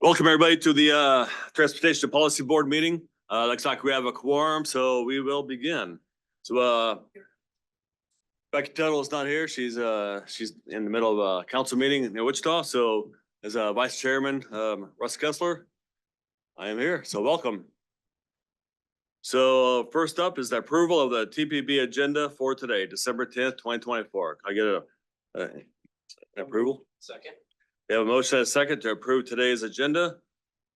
Welcome everybody to the Transportation Policy Board meeting. Looks like we have a quorum, so we will begin. So Becky Tuttle is not here. She's in the middle of a council meeting in Wichita. So as Vice Chairman Russ Kessler, I am here. So welcome. So first up is the approval of the TPB agenda for today, December 10th, 2024. Can I get an approval? Second. We have a motion and a second to approve today's agenda.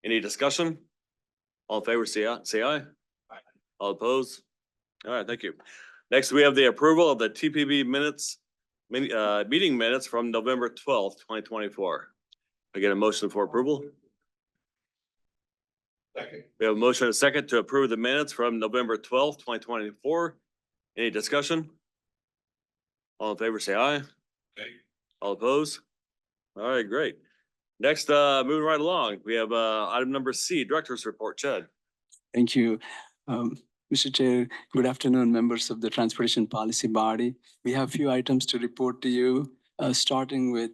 Any discussion? All in favor, say aye. Aye. All opposed? All right, thank you. Next, we have the approval of the TPB minutes, meeting minutes from November 12th, 2024. I get a motion for approval. Second. We have a motion and a second to approve the minutes from November 12th, 2024. Any discussion? All in favor, say aye. Okay. All opposed? All right, great. Next, moving right along, we have item number C, Director's Report. Chad. Thank you, Mr. Chair. Good afternoon, members of the Transportation Policy Body. We have a few items to report to you, starting with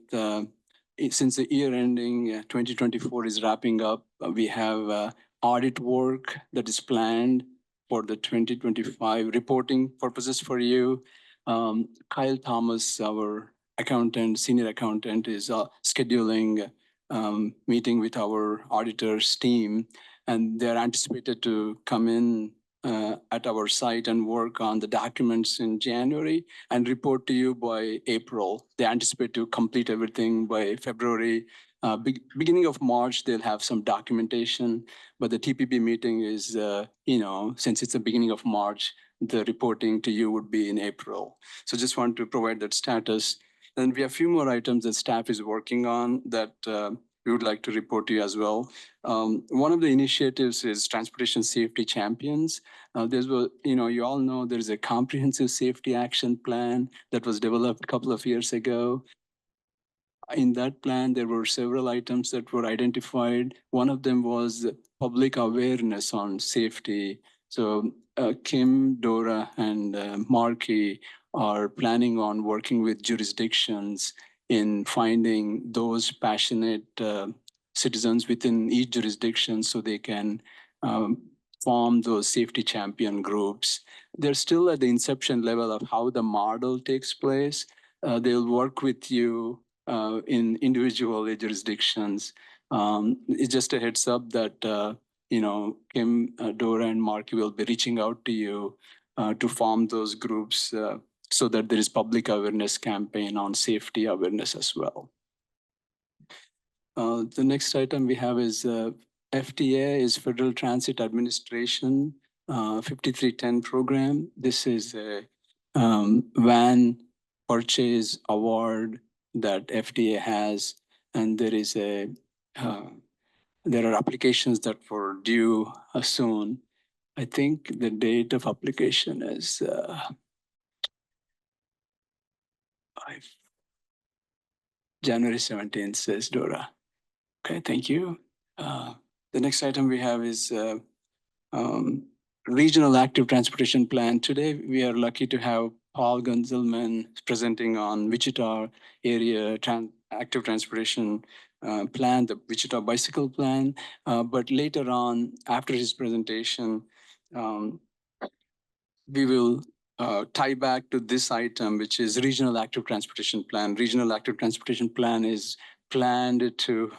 since the year ending 2024 is wrapping up, we have audit work that is planned for the 2025 reporting purposes for you. Kyle Thomas, our accountant, senior accountant, is scheduling meeting with our auditors team, and they're anticipated to come in at our site and work on the documents in January and report to you by April. They anticipate to complete everything by February. Beginning of March, they'll have some documentation, but the TPB meeting is, since it's the beginning of March, the reporting to you would be in April. So just want to provide that status. And we have a few more items that staff is working on that we would like to report to you as well. One of the initiatives is Transportation Safety Champions. You all know there's a comprehensive safety action plan that was developed a couple of years ago. In that plan, there were several items that were identified. One of them was public awareness on safety. So Kim, Dora, and Marky are planning on working with jurisdictions in finding those passionate citizens within each jurisdiction so they can form those safety champion groups. They're still at the inception level of how the model takes place. They'll work with you in individual jurisdictions. It's just a heads up that Kim, Dora, and Marky will be reaching out to you to form those groups so that there is public awareness campaign on safety awareness as well. The next item we have is FTA, is Federal Transit Administration 5310 program. This is a van purchase award that FTA has, and there are applications that were due soon. I think the date of application is January 17th, says Dora. Okay, thank you. The next item we have is Regional Active Transportation Plan. Today, we are lucky to have Paul Gunzelman presenting on Wichita area active transportation plan, the Wichita bicycle plan. But later on, after his presentation, we will tie back to this item, which is Regional Active Transportation Plan. Regional Active Transportation Plan is planned to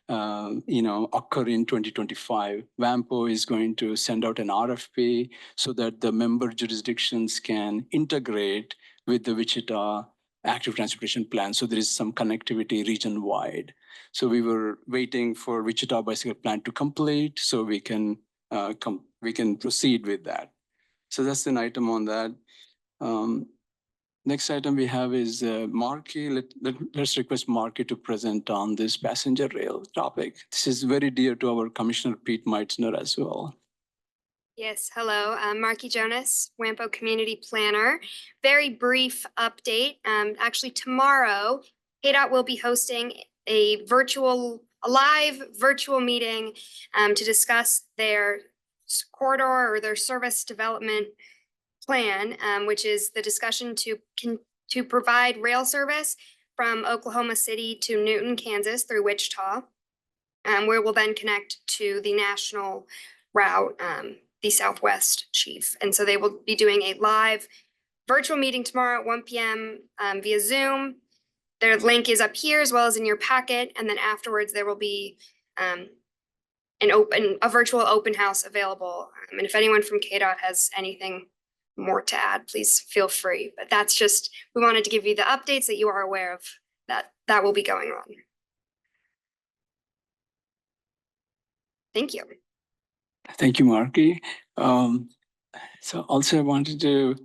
occur in 2025. WAMPO is going to send out an RFP so that the member jurisdictions can integrate with the Wichita Active Transportation Plan. So there is some connectivity region-wide. So we were waiting for Wichita Bicycle Plan to complete so we can proceed with that. So that's an item on that. Next item we have is Marky. Let's request Marky to present on this passenger rail topic. This is very dear to our Commissioner Pete Meitzner as well. Yes, hello, I'm Marky Jonas, WAMPO Community Planner. Very brief update. Actually, tomorrow, KDOT will be hosting a live virtual meeting to discuss their corridor or their service development plan, which is the discussion to provide rail service from Oklahoma City to Newton, Kansas through Wichita. where we'll then connect to the national route, the Southwest Chief. And so they will be doing a live virtual meeting tomorrow at 1 p.m. Via Zoom. Their link is up here as well as in your packet. And then afterwards, there will be a virtual open house available. And if anyone from KDOT has anything more to add, please feel free. But that's just, we wanted to give you the updates that you are aware of that will be going on. Thank you. Thank you, Marky. So also I wanted to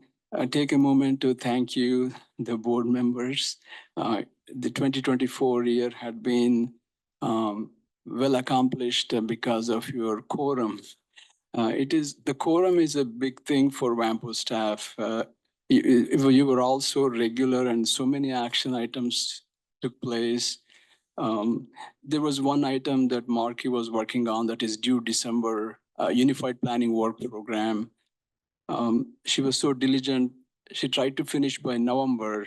take a moment to thank you, the board members. The 2024 year had been well accomplished because of your quorum. The quorum is a big thing for WAMPO staff. You were also regular and so many action items took place. There was one item that Marky was working on that is due December, Unified Planning Work Program. She was so diligent. She tried to finish by November,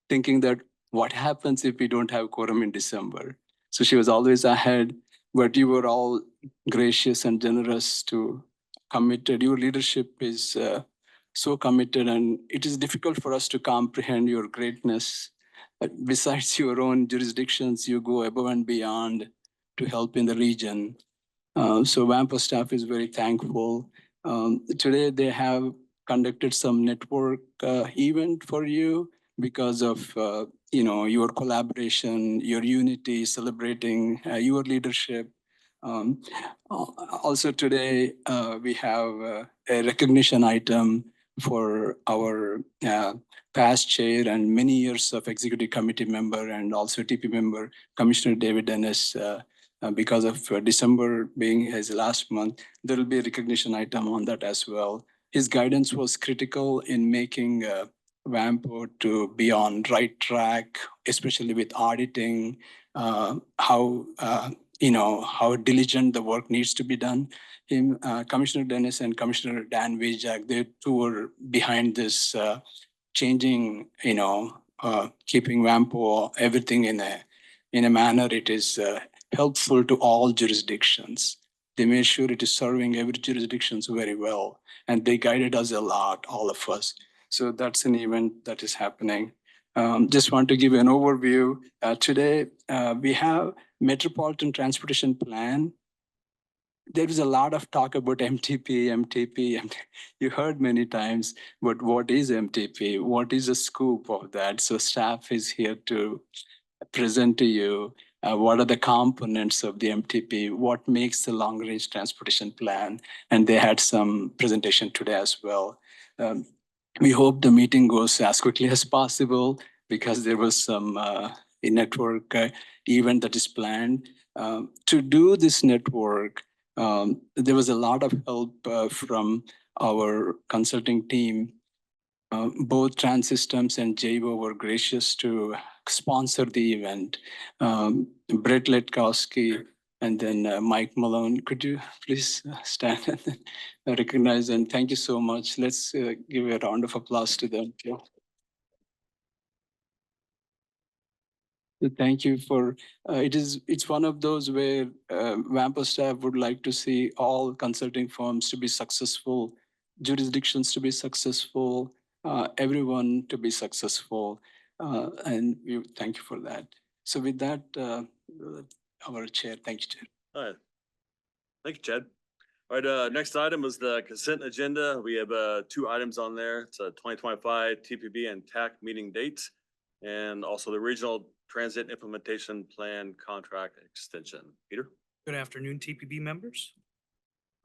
thinking that what happens if we don't have quorum in December? So she was always ahead, but you were all gracious and generous to committed. Your leadership is so committed, and it is difficult for us to comprehend your greatness. Besides your own jurisdictions, you go above and beyond to help in the region. So WAMPO staff is very thankful. Today they have conducted some network event for you because of your collaboration, your unity, celebrating your leadership. Also today we have a recognition item for our past chair and many years of executive committee member and also TP member, Commissioner David Dennis. Because of December being his last month, there will be a recognition item on that as well. His guidance was critical in making WAMPO to be on right track, especially with auditing, how diligent the work needs to be done. Commissioner Dennis and Commissioner Dan Vijak, they two were behind this changing, keeping WAMPO everything in a manner it is helpful to all jurisdictions. They made sure it is serving every jurisdiction very well, and they guided us a lot, all of us. So that's an event that is happening. Just want to give you an overview. Today, we have Metropolitan Transportation Plan. There is a lot of talk about MTP. You heard many times, but what is MTP? What is the scoop of that? So staff is here to present to you what are the components of the MTP, what makes the long-range transportation plan, and they had some presentation today as well. We hope the meeting goes as quickly as possible because there was some network event that is planned. To do this network, there was a lot of help from our consulting team. Both Transsystems and JVO were gracious to sponsor the event. Brett Letkowski and then Mike Malone. Could you please stand and recognize and thank you so much. Let's give a round of applause to them. Thank you for, it's one of those where WAMPO staff would like to see all consulting firms to be successful, jurisdictions to be successful, everyone to be successful. And we thank you for that. So with that, our chair, thank you, Chair. All right. Thank you, Chad. All right, next item is the consent agenda. We have 2 items on there. It's a 2025 TPB and TAC meeting dates, and also the Regional Transit Implementation Plan Contract Extension. Peter? Good afternoon, TPB members.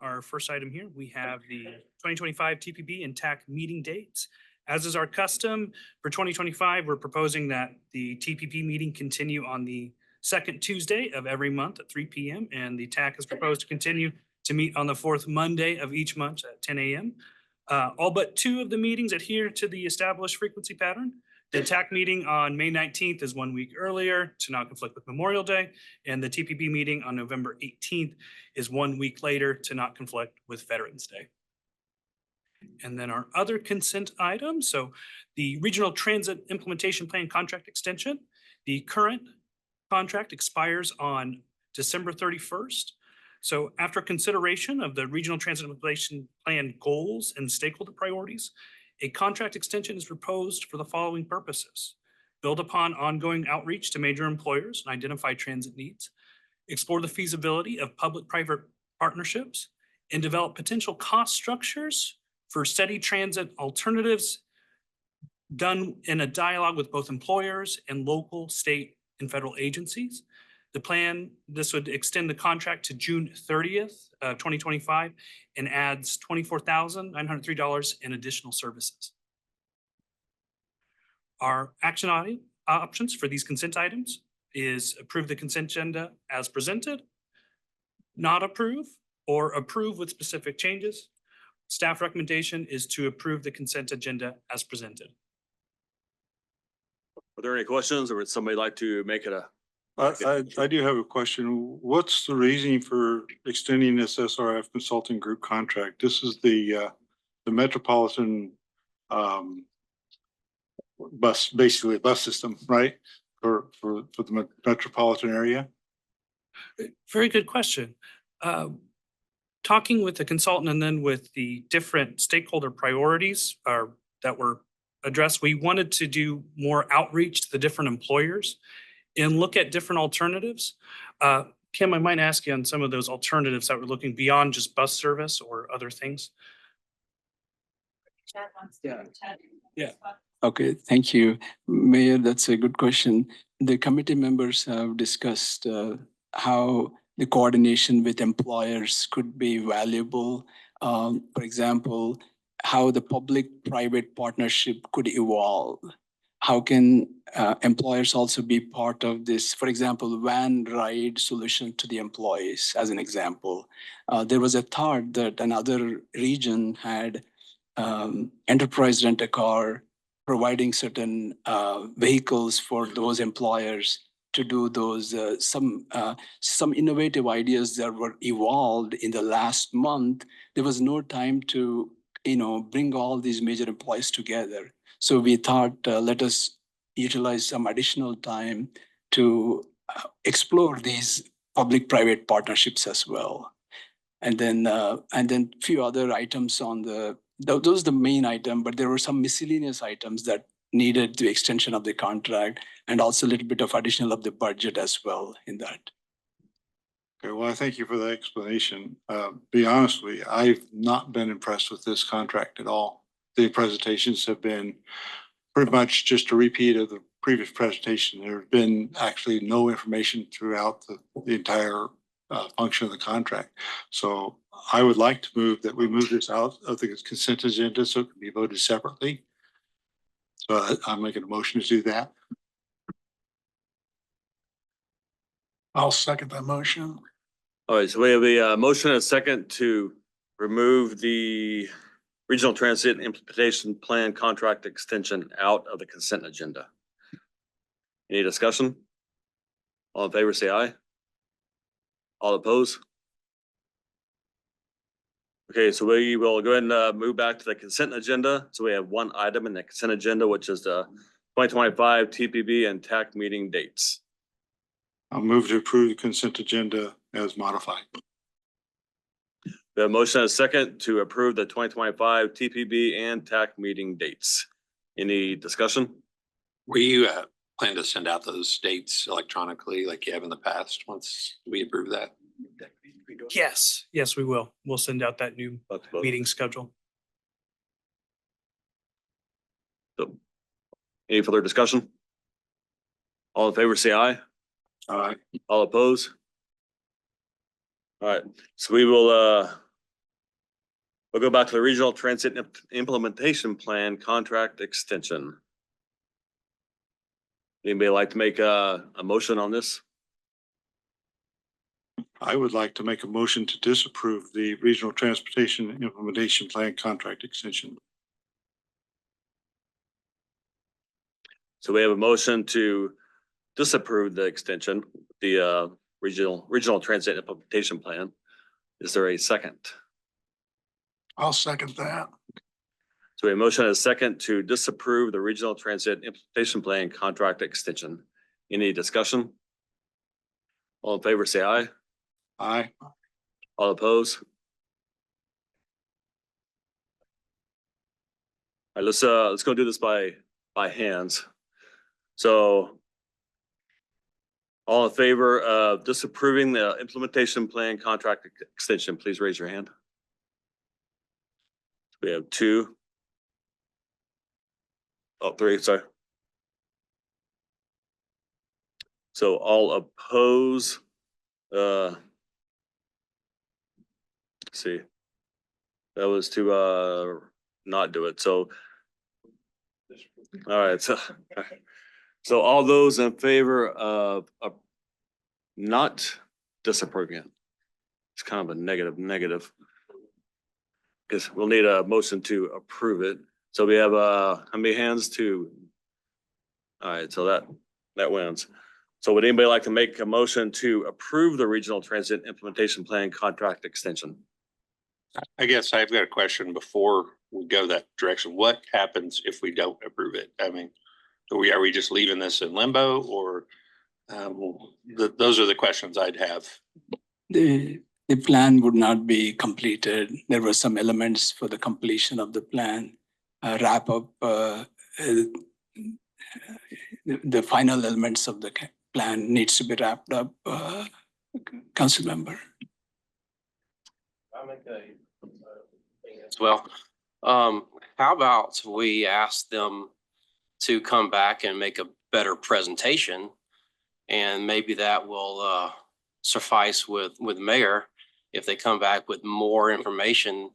Our first item here, we have the 2025 TPB and TAC meeting dates. As is our custom, for 2025, we're proposing that the TPP meeting continue on the second Tuesday of every month at 3 p.m. and the TAC is proposed to continue to meet on the 4th Monday of each month at 10 a.m. All but 2 of the meetings adhere to the established frequency pattern. The TAC meeting on May 19th is 1 week earlier to not conflict with Memorial Day, and the TPP meeting on November 18th is 1 week later to not conflict with Veterans Day. And then our other consent items, so the Regional Transit Implementation Plan Contract Extension. The current contract expires on December 31st. So after consideration of the Regional Transit Implementation Plan goals and stakeholder priorities, a contract extension is proposed for the following purposes. Build upon ongoing outreach to major employers and identify transit needs. Explore the feasibility of public-private partnerships and develop potential cost structures for steady transit alternatives done in a dialogue with both employers and local, state, and federal agencies. The plan, this would extend the contract to June 30th, 2025, and adds $24,903 in additional services. Our action options for these consent items is approve the consent agenda as presented, not approve, or approve with specific changes. Staff recommendation is to approve the consent agenda as presented. Are there any questions, or would somebody like to make it a? I do have a question. What's the reasoning for extending this SRF Consulting Group contract? This is the Metropolitan basically a bus system, right? For the metropolitan area? Very good question. Talking with the consultant and then with the different stakeholder priorities that were addressed, we wanted to do more outreach to the different employers and look at different alternatives. Kim, I might ask you on some of those alternatives that we're looking beyond just bus service or other things. Yeah. Okay, thank you. Mayor, that's a good question. The committee members have discussed how the coordination with employers could be valuable. For example, how the public-private partnership could evolve. How can employers also be part of this? For example, van ride solution to the employees, as an example. There was a thought that another region had enterprise rent-a-car providing certain vehicles for those employers to do those some innovative ideas that were evolved in the last month. There was no time to bring all these major employees together. So we thought, let us utilize some additional time to explore these public-private partnerships as well. And then few other items on those are the main item, but there were some miscellaneous items that needed the extension of the contract and also a little bit of additional of the budget as well in that. Okay, well, I thank you for the explanation. Be honest with you, I've not been impressed with this contract at all. The presentations have been pretty much just a repeat of the previous presentation. There have been actually no information throughout the entire function of the contract. So I would like to move that we move this out of the consent agenda so it can be voted separately. So I'm making a motion to do that. I'll second that motion. All right, so we have a motion and a second to remove the Regional Transit Implementation Plan contract extension out of the consent agenda. Any discussion? All in favor, say aye. All opposed? Okay, so we will go ahead and move back to the consent agenda. So we have one item in the consent agenda, which is the 2025 TPB and TAC meeting dates. I'll move to approve the consent agenda as modified. We have a motion and a second to approve the 2025 TPB and TAC meeting dates. Any discussion? Were you plan to send out those dates electronically like you have in the past once we approve that? Yes, we will. We'll send out that new meeting schedule. So, any further discussion? All in favor, say aye. Aye. All opposed? All right, so we will we'll go back to the Regional Transit Implementation Plan contract extension. Anybody like to make a motion on this? I would like to make a motion to disapprove the Regional Transportation Implementation Plan contract extension. So we have a motion to disapprove the extension, the Regional Transit Implementation Plan. Is there a second? I'll second that. So we have a motion and a second to disapprove the Regional Transit Implementation Plan contract extension. Any discussion? All in favor, say aye. Aye. All opposed? All right, let's go do this by hands. So all in favor of disapproving the implementation plan contract extension, please raise your hand. We have 2. Oh, 3, sorry. So all oppose, let's see. That was to not do it. So all right, so all those in favor of not disapproving it. It's kind of a negative. Because we'll need a motion to approve it. So we have how many hands to? All right, so that wins. So would anybody like to make a motion to approve the regional transit implementation plan contract extension? I guess I've got a question before we go that direction. What happens if we don't approve it? I mean, are we just leaving this in limbo, or those are the questions I'd have. The plan would not be completed. There were some elements for the completion of the plan, wrap up the final elements of the plan needs to be wrapped up, council member. As well. How about we ask them to come back and make a better presentation, and maybe that will suffice with mayor if they come back with more information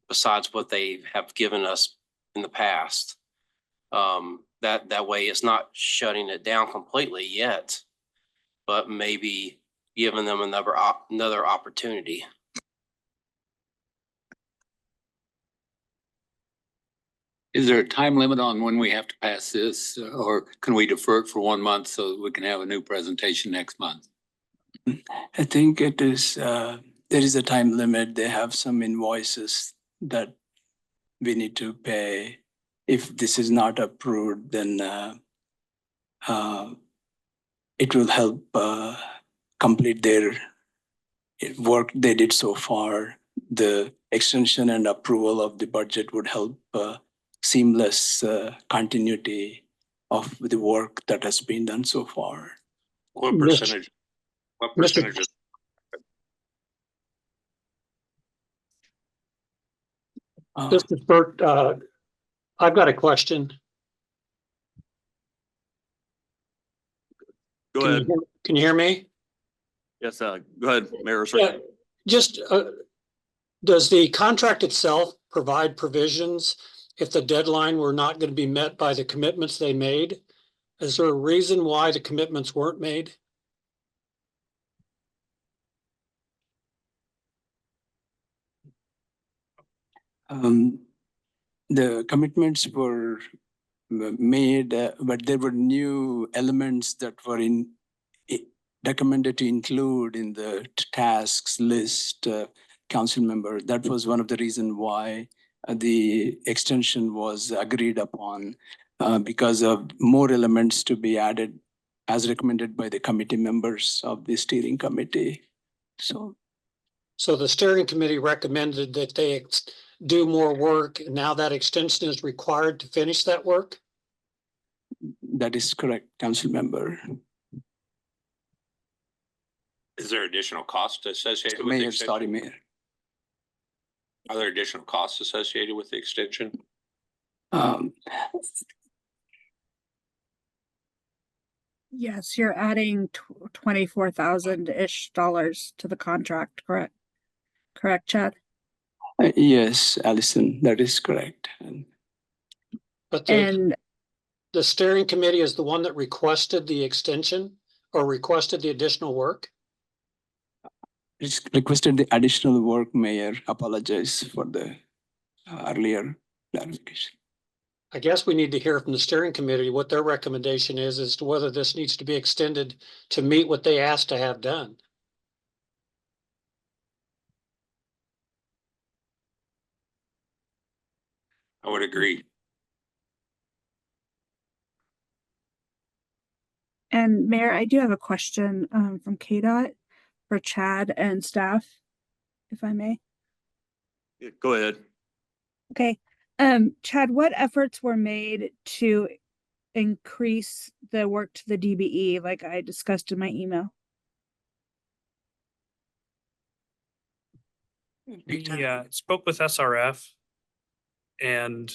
besides what they have given us in the past. That way it's not shutting it down completely yet, but maybe giving them another opportunity. Is there a time limit on when we have to pass this, or can we defer it for 1 month so that we can have a new presentation next month? I think it is, there is a time limit. They have some invoices that we need to pay. If this is not approved, then it will help complete their work they did so far. The extension and approval of the budget would help seamless continuity of the work that has been done so far. What percentage? What percentage? Mr. Burt, I've got a question. Go ahead. Can you hear me? Yes, go ahead, Mayor. Yeah, just, does the contract itself provide provisions if the deadline were not going to be met by the commitments they made? Is there a reason why the commitments weren't made? The commitments were made, but there were new elements that were recommended to include in the tasks list, council member. That was one of the reasons why the extension was agreed upon, because of more elements to be added as recommended by the committee members of the steering committee. So the steering committee recommended that they do more work, and now that extension is required to finish that work? That is correct, council member. Is there additional cost associated with the Mayor, extension? sorry, Mayor. Are there additional costs associated with the extension? Yes, you're adding $24,000-ish to the contract, correct? Correct, Chad? Yes, Allison, that is correct. But And the steering committee is the one that requested the extension or requested the additional work? It's requested the additional work, Mayor. Apologize for the earlier clarification. I guess we need to hear from the steering committee what their recommendation is as to whether this needs to be extended to meet what they asked to have done. I would agree. And Mayor, I do have a question from KDOT for Chad and staff, if I may. Yeah, go ahead. Okay. Chad, what efforts were made to increase the work to the DBE like I discussed in my email? We spoke with SRF and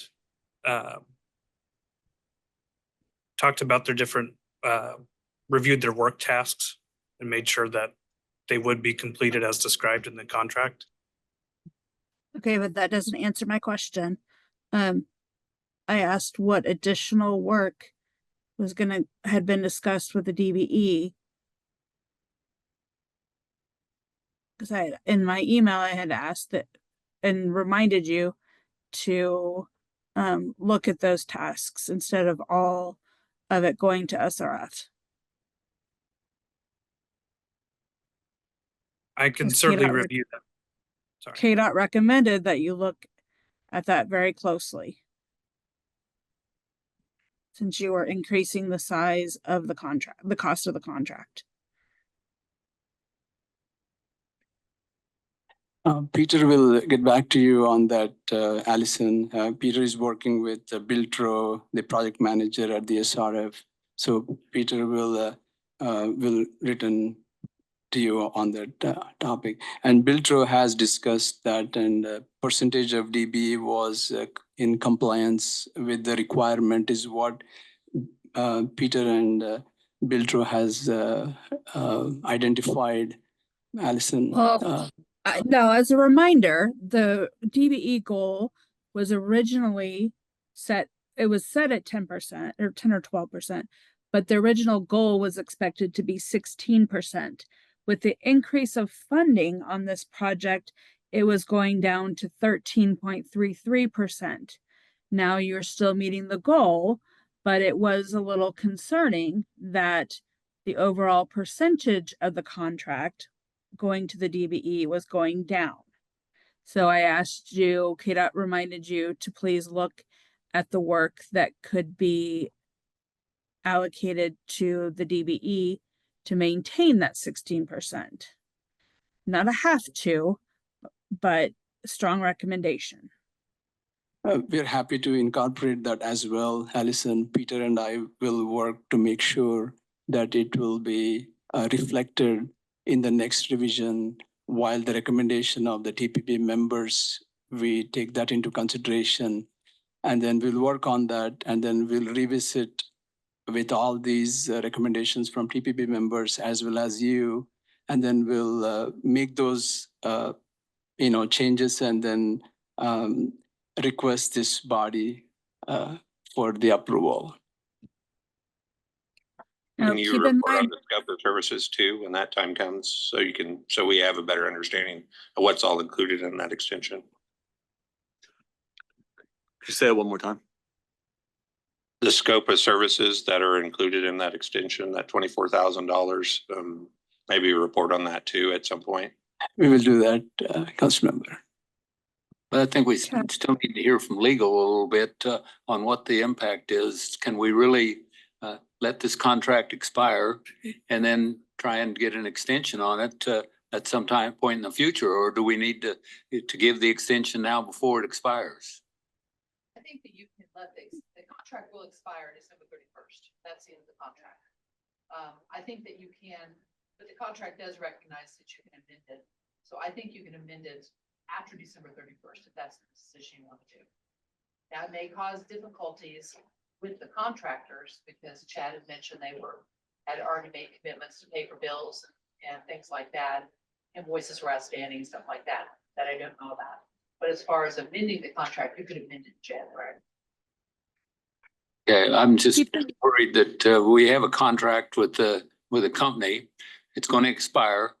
talked about their different, reviewed their work tasks and made sure that they would be completed as described in the contract. Okay, but that doesn't answer my question. I asked what additional work had been discussed with the DBE. Because in my email, I had asked that and reminded you to look at those tasks instead of all of it going to SRF. I can Because certainly KDOT review them. Sorry. KDOT recommended that you look at that very closely, since you are increasing the size of the contract, the cost of the contract. Peter will get back to you on that, Allison. Peter is working with Biltro, the project manager at the SRF. So Peter will return to you on that topic. And Biltro has discussed that, and percentage of DB was in compliance with the requirement is what Peter and Biltro has identified. Allison. Well, no, as a reminder, the DBE goal was originally set, it was set at 10% or 10 or 12%, but the original goal was expected to be 16%. With the increase of funding on this project, it was going down to 13.33%. Now you're still meeting the goal, but it was a little concerning that the overall percentage of the contract going to the DBE was going down. So I asked you, KDOT reminded you to please look at the work that could be allocated to the DBE to maintain that 16%. Not a have to, but a strong recommendation. We're happy to incorporate that as well, Allison. Peter and I will work to make sure that it will be reflected in the next revision, while the recommendation of the TPP members, we take that into consideration. And then we'll work on that, and then we'll revisit with all these recommendations from TPP members as well as you. And then we'll make those changes, and then request this body for the approval. Now, Can you keep in report on mind, the scope of services too, when that time comes, so we have a better understanding of what's all included in that extension? Could you say it one more time? The scope of services that are included in that extension, that $24,000, maybe a report on that too at some point. We will do that, Councilmember. But I think we still need to hear from legal a little bit on what the impact is. Can we really let this contract expire and then try and get an extension on it at some point in the future? Or do we need to give the extension now before it expires? I think that you can let the contract will expire December 31st. That's the end of the contract. I think that you can, but the contract does recognize that you can amend it. So I think you can amend it after December 31st, if that's the decision you want to do. That may cause difficulties with the contractors, because Chad had mentioned they had already made commitments to pay for bills and things like that. Invoices were outstanding, stuff like that I don't know about. But as far as amending the contract, you could amend it in January. Yeah, I'm just worried that we have a contract with a company. It's going to expire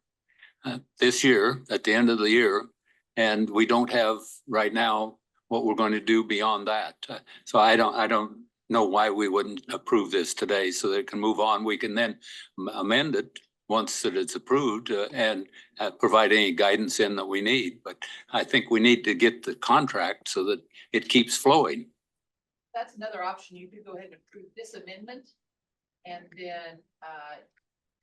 this year, at the end of the year. And we don't have right now what we're going to do beyond that. So I don't know why we wouldn't approve this today so that it can move on. We can then amend it once that it's approved and provide any guidance in that we need. But I think we need to get the contract so that it keeps flowing. That's another option. You could go ahead and approve this amendment And then,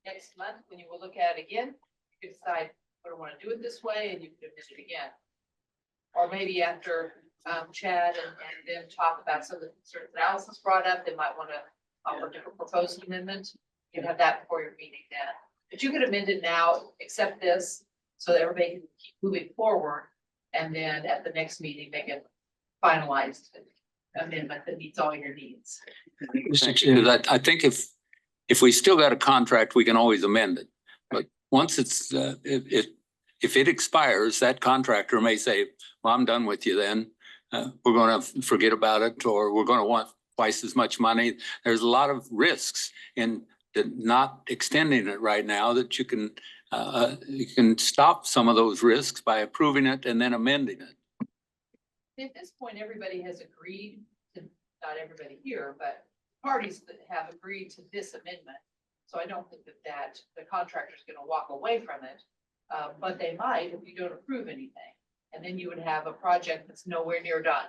next month, when you will look at it again, you can decide, I don't want to do it this way, and you can do it again. Or maybe after, Chad and then talk about some of the concerns that Allison's brought up, they might want to offer a different proposed amendment. You can have that before your meeting then. But you could amend it now, accept this, so that everybody can keep moving forward. And then at the next meeting, make it finalized amendment that meets all your needs. Mr. Chair. Because I think if we still got a contract, we can always amend it. But once it's, if it expires, that contractor may say, well, I'm done with you then. We're going to forget about it, or we're going to want twice as much money. There's a lot of risks in not extending it right now that you can stop some of those risks by approving it and then amending it. At this point, everybody has agreed to, not everybody here, but parties that have agreed to this amendment. So I don't think that the contractor's gonna walk away from it, but they might if you don't approve anything. And then you would have a project that's nowhere near done,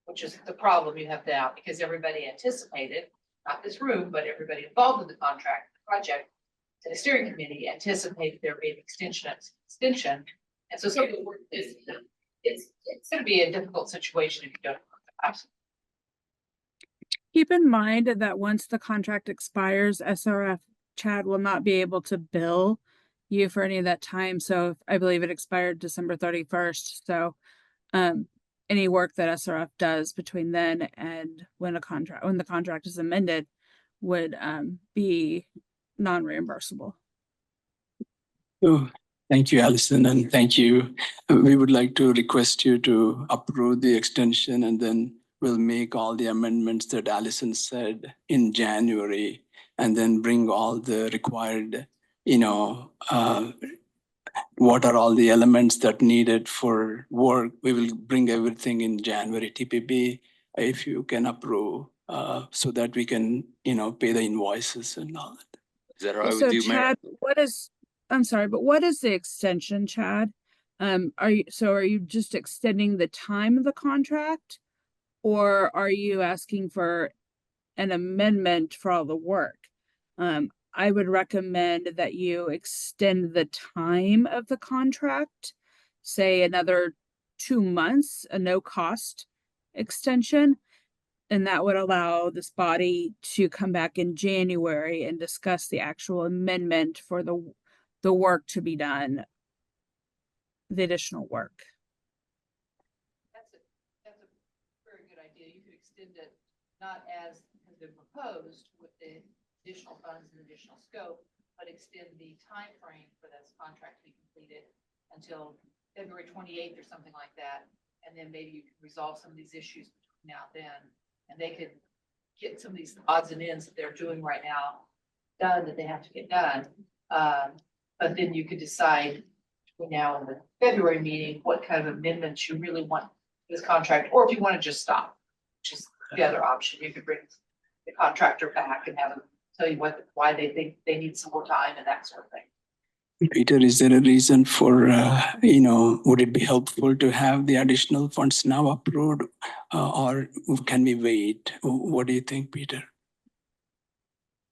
which is the problem you have now, because everybody anticipated, not this room, but everybody involved in the contract, the project, to the steering committee anticipated there being extension. And so some of the work is, it's gonna be a difficult situation if you don't. Keep in mind that once the contract expires, SRF Chad will not be able to bill you for any of that time. So I believe it expired December 31st. So any work that SRF does between then and when the contract is amended would be non-reimbursable. Oh, thank you, Allison, and thank you. We would like to request you to approve the extension, and then we'll make all the amendments that Allison said in January, and then bring all the required, what are all the elements that needed for work. We will bring everything in January TPP, if you can approve, so that we can, pay the invoices and all that. Is that all right So with you, Mayor? Chad, I'm sorry, but what is the extension, Chad? Are you just extending the time of the contract? Or are you asking for an amendment for all the work? I would recommend that you extend the time of the contract, say another 2 months, a no cost extension. And that would allow this body to come back in January and discuss the actual amendment for the work to be done, the additional work. That's a very good idea. You could extend it not as has been proposed with the additional funds and additional scope, but extend the time frame for this contract to be completed until February 28th or something like that. And then maybe you can resolve some of these issues between now and then, and they could get some of these odds and ends that they're doing right now done that they have to get done. But then you could decide between now and the February meeting what kind of amendments you really want this contract, or if you want to just stop, which is the other option. You could bring the contractor back and have them tell you why they think they need some more time and that sort of thing. Peter, is there a reason for, would it be helpful to have the additional funds now approved, or can we wait? What do you think, Peter?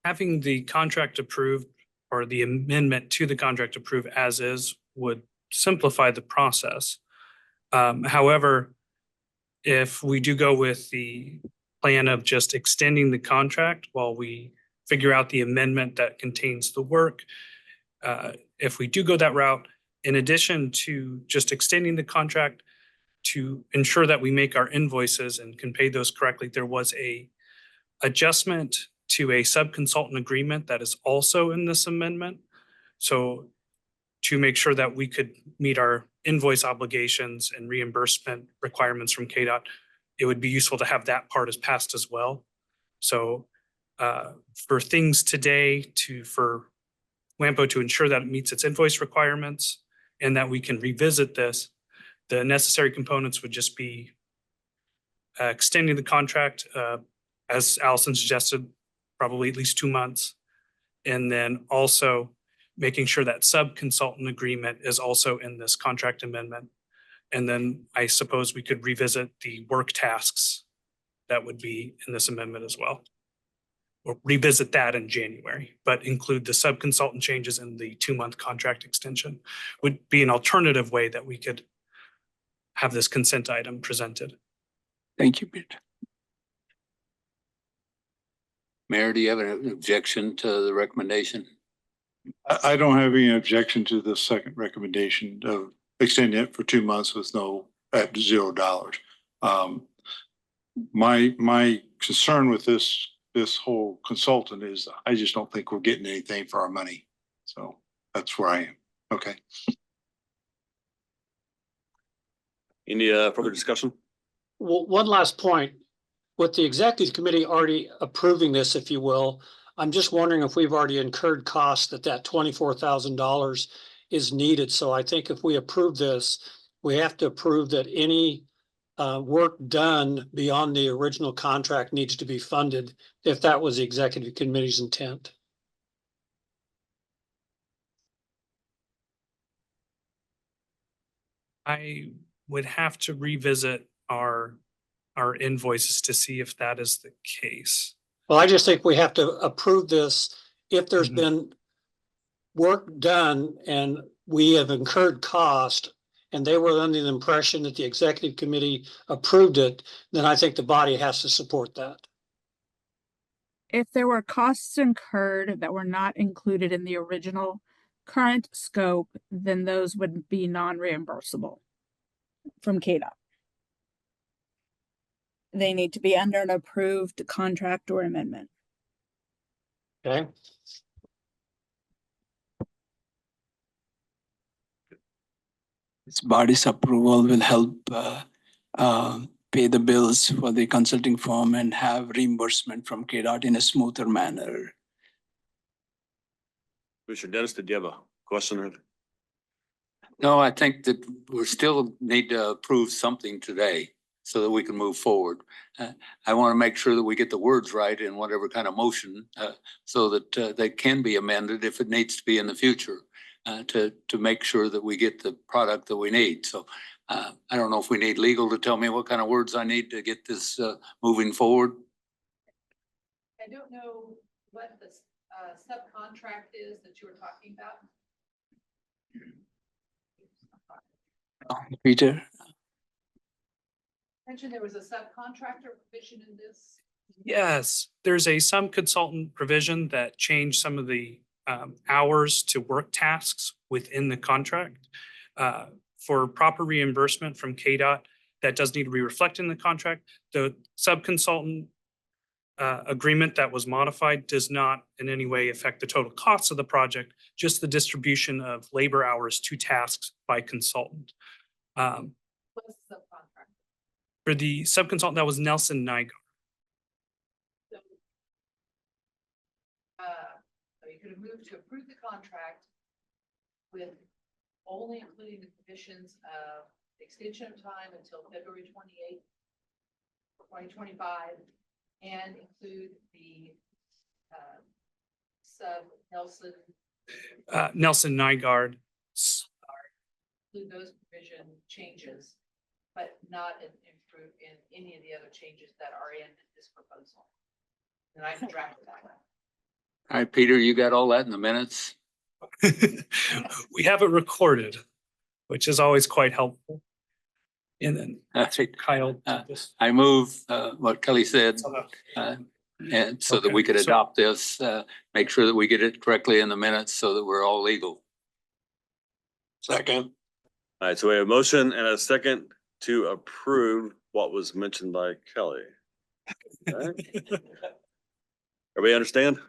Having the contract approved or the amendment to the contract approved as is would simplify the process. However, if we do go with the plan of just extending the contract while we figure out the amendment that contains the work, if we do go that route, in addition to just extending the contract to ensure that we make our invoices and can pay those correctly, there was a adjustment to a sub-consultant agreement that is also in this amendment. So to make sure that we could meet our invoice obligations and reimbursement requirements from KDOT, it would be useful to have that part as passed as well. So for things today for WAMPO to ensure that it meets its invoice requirements and that we can revisit this, the necessary components would just be extending the contract, as Allison suggested, probably at least 2 months. And then also making sure that sub-consultant agreement is also in this contract amendment. And then I suppose we could revisit the work tasks that would be in this amendment as well. revisit that in January, but include the sub-consultant changes and the 2-month contract extension would be an alternative way that we could have this consent item presented. Thank you, Peter. Mayor, do you have an objection to the recommendation? I don't have any objection to the second recommendation of extending it for 2 months with at $0. My concern with this whole consultant is I just don't think we're getting anything for our money. So that's where I am. Okay. Any further discussion? Well, one last point. With the executive committee already approving this, if you will, I'm just wondering if we've already incurred costs that $24,000 is needed. So I think if we approve this, we have to approve that any work done beyond the original contract needs to be funded, if that was the executive committee's intent. I would have to revisit our invoices to see if that is the case. Well, I just think we have to approve this if there's Mhm. been work done and we have incurred cost and they were under the impression that the executive committee approved it, then I think the body has to support that. If there were costs incurred that were not included in the original current scope, then those would be non-reimbursable from KDOT. They need to be under an approved contract or amendment. Okay. This body's approval will help pay the bills for the consulting firm and have reimbursement from KDOT in a smoother manner. Commissioner Dennis, did you have a question? Or? No, I think that we still need to approve something today so that we can move forward. I want to make sure that we get the words right in whatever kind of motion so that they can be amended if it needs to be in the future to make sure that we get the product that we need. So I don't know if we need legal to tell me what kind of words I need to get this moving forward. I don't know what the subcontract is that you were talking about. Peter? Mentioned there was a subcontractor provision in this. Yes, there's a some consultant provision that changed some of the hours to work tasks within the contract. For proper reimbursement from KDOT, that does need to be reflected in the contract. The subconsultant agreement that was modified does not in any way affect the total costs of the project, just the distribution of labor hours to tasks by consultant. What's the subcontractor? For the subconsultant, that was Nelson Nygaard. So you could have moved to approve the contract with only including the conditions of extension of time until February 28th, 2025, and include the sub Nelson Nygaard. include those provision changes, but not improve in any of the other changes that are in this proposal. And I can draft that one. All right, Peter, you got all that in the minutes? We have it recorded, which is always quite helpful. And then Kyle. I move what Kelly said, and so that we could adopt this, make sure that we get it correctly in the minutes so that we're all legal. Second. All right, so we have a motion and a second to approve what was mentioned by Kelly. Okay. Everybody understand?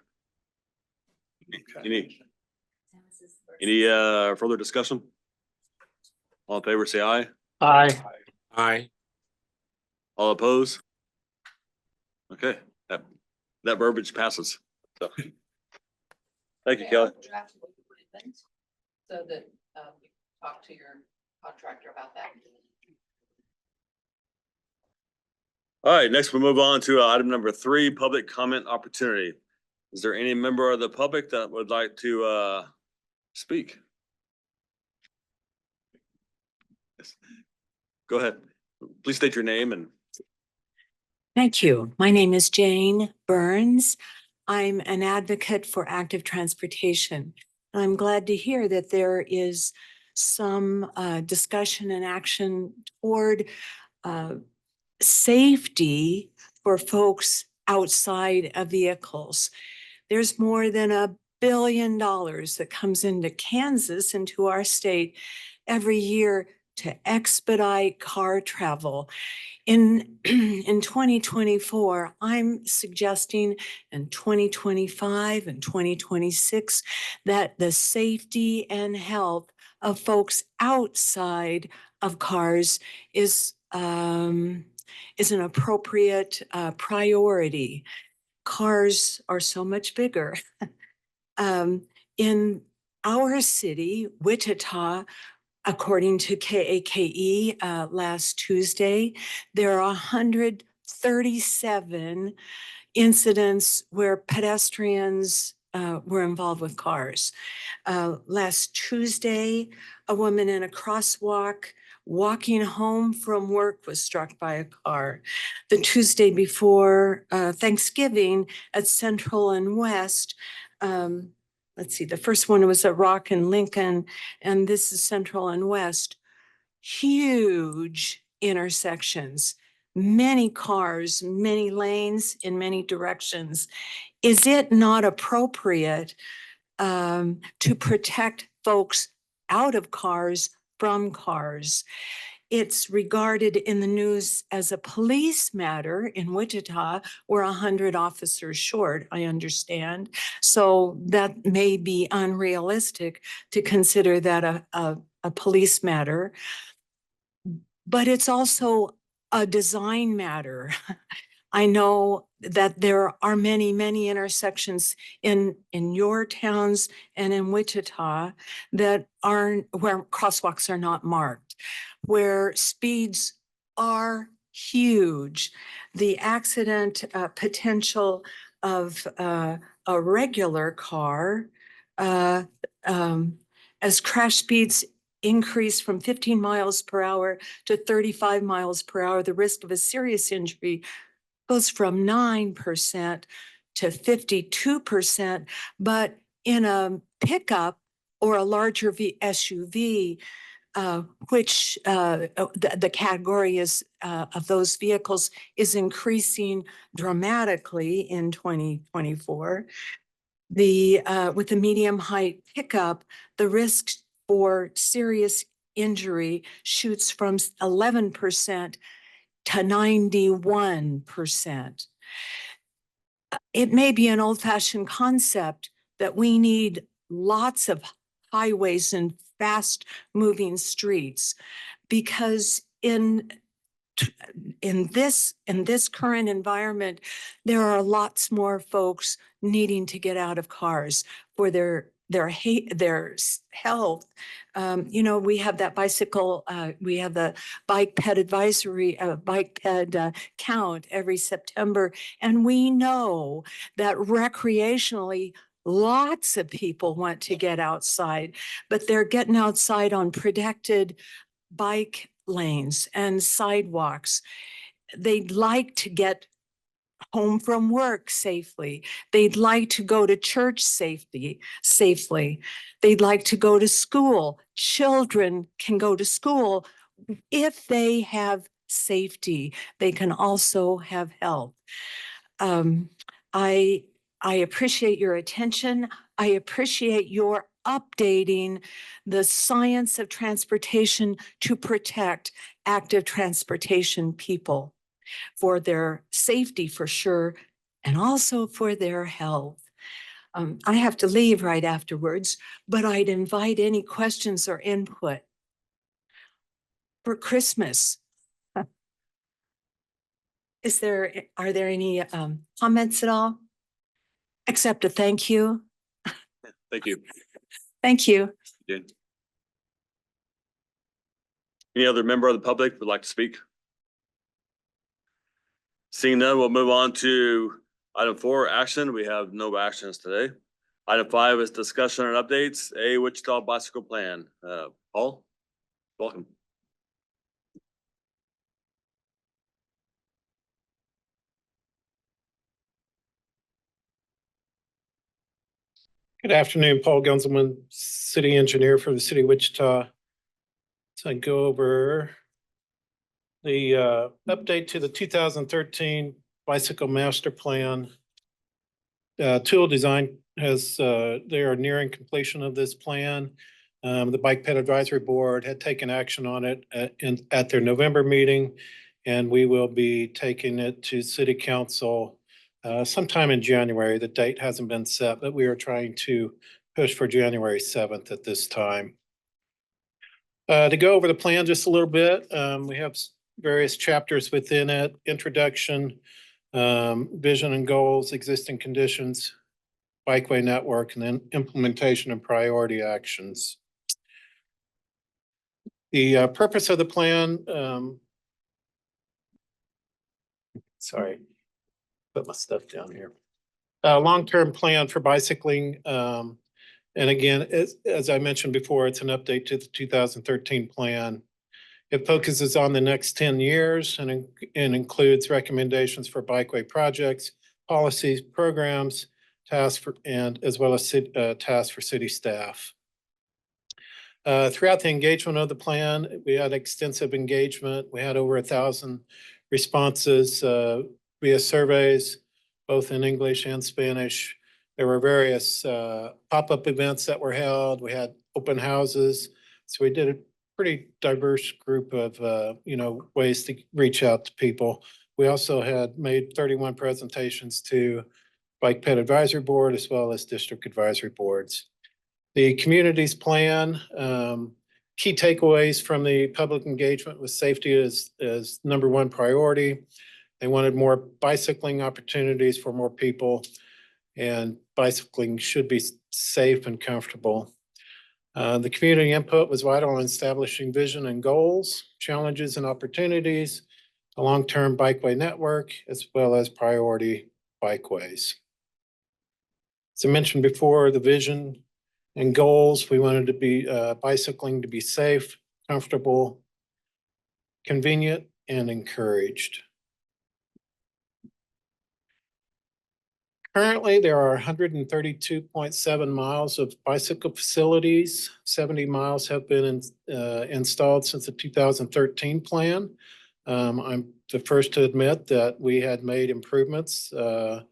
Any further discussion? All in favor, say aye. Aye. Aye. All opposed? Okay, that verbiage passes. So, thank you, Okay, Kelly. I'll draft what you put in things so that you can talk to your contractor about that. All right, next we'll move on to item number 3, public comment opportunity. Is there any member of the public that would like to speak? Yes. Go ahead. Please state your name and. Thank you. My name is Jane Burns. I'm an advocate for active transportation. And I'm glad to hear that there is some discussion and action toward safety for folks outside of vehicles. There's more than $1 billion that comes into Kansas, into our state every year to expedite car travel. In 2024, I'm suggesting in 2025 and 2026 that the safety and health of folks outside of cars is an appropriate priority. Cars are so much bigger. In our city, Wichita, according to KAKE last Tuesday, there are 137 incidents where pedestrians were involved with cars. Last Tuesday, a woman in a crosswalk walking home from work was struck by a car. The Tuesday before Thanksgiving at Central and West, let's see, the first one was at Rock and Lincoln, and this is Central and West. Huge intersections, many cars, many lanes in many directions. Is it not appropriate to protect folks out of cars from cars? It's regarded in the news as a police matter in Wichita. We're 100 officers short, I understand. So that may be unrealistic to consider that a police matter. But it's also a design matter. I know that there are many, many intersections in your towns and in Wichita that aren't, where crosswalks are not marked, where speeds are huge. The accident potential of a regular car, as crash speeds increase from 15 miles per hour to 35 miles per hour, the risk of a serious injury goes from 9% to 52%, but in a pickup or a larger SUV, which the category is of those vehicles is increasing dramatically in 2024. With the medium height pickup, the risk for serious injury shoots from 11% to 91%. It may be an old-fashioned concept that we need lots of highways and fast-moving streets, because in this current environment, there are lots more folks needing to get out of cars for their health. We have that bicycle, we have the bike ped advisory, bike ped count every September. And we know that recreationally, lots of people want to get outside, but they're getting outside on protected bike lanes and sidewalks. They'd like to get home from work safely. They'd like to go to church safely. They'd like to go to school. Children can go to school if they have safety. They can also have health. I appreciate your attention. I appreciate your updating the science of transportation to protect active transportation people for their safety for sure, and also for their health. I have to leave right afterwards, but I'd invite any questions or input. For Christmas, are there any comments at all? Except a thank you. Thank you. Thank you. Jen. Any other member of the public would like to speak? Seeing none, we'll move on to item 4, action. We have no actions today. Item 5 is discussion and updates. Wichita bicycle plan. Paul, welcome. Good afternoon, Paul Gunzelman, City Engineer for the City of Wichita. So I go over the update to the 2013 Bicycle Master Plan. Tool design has, they are nearing completion of this plan. The Bike Ped Advisory Board had taken action on it at their November meeting, and we will be taking it to City Council sometime in January. The date hasn't been set, but we are trying to push for January 7th at this time. To go over the plan just a little bit, we have various chapters within it: introduction, vision and goals, existing conditions, bikeway network, and then implementation and priority actions. The purpose of the plan, sorry, put my stuff down here. Long-term plan for bicycling. And again, as I mentioned before, it's an update to the 2013 plan. It focuses on the next 10 years and includes recommendations for bikeway projects, policies, programs, tasks for, and as well as tasks for city staff. Throughout the engagement of the plan, we had extensive engagement. We had over 1,000 responses via surveys, both in English and Spanish. There were various pop-up events that were held. We had open houses. So we did a pretty diverse group of ways to reach out to people. We also had made 31 presentations to Bike Ped Advisory Board as well as district advisory boards. The community's plan, key takeaways from the public engagement was safety is #1 priority. They wanted more bicycling opportunities for more people, and bicycling should be safe and comfortable. The community input was vital in establishing vision and goals, challenges and opportunities, a long-term bikeway network, as well as priority bikeways. As I mentioned before, the vision and goals, we wanted to be bicycling to be safe, comfortable, convenient, and encouraged. Currently, there are 132.7 miles of bicycle facilities. 70 miles have been installed since the 2013 plan. I'm the first to admit that we had made improvements, from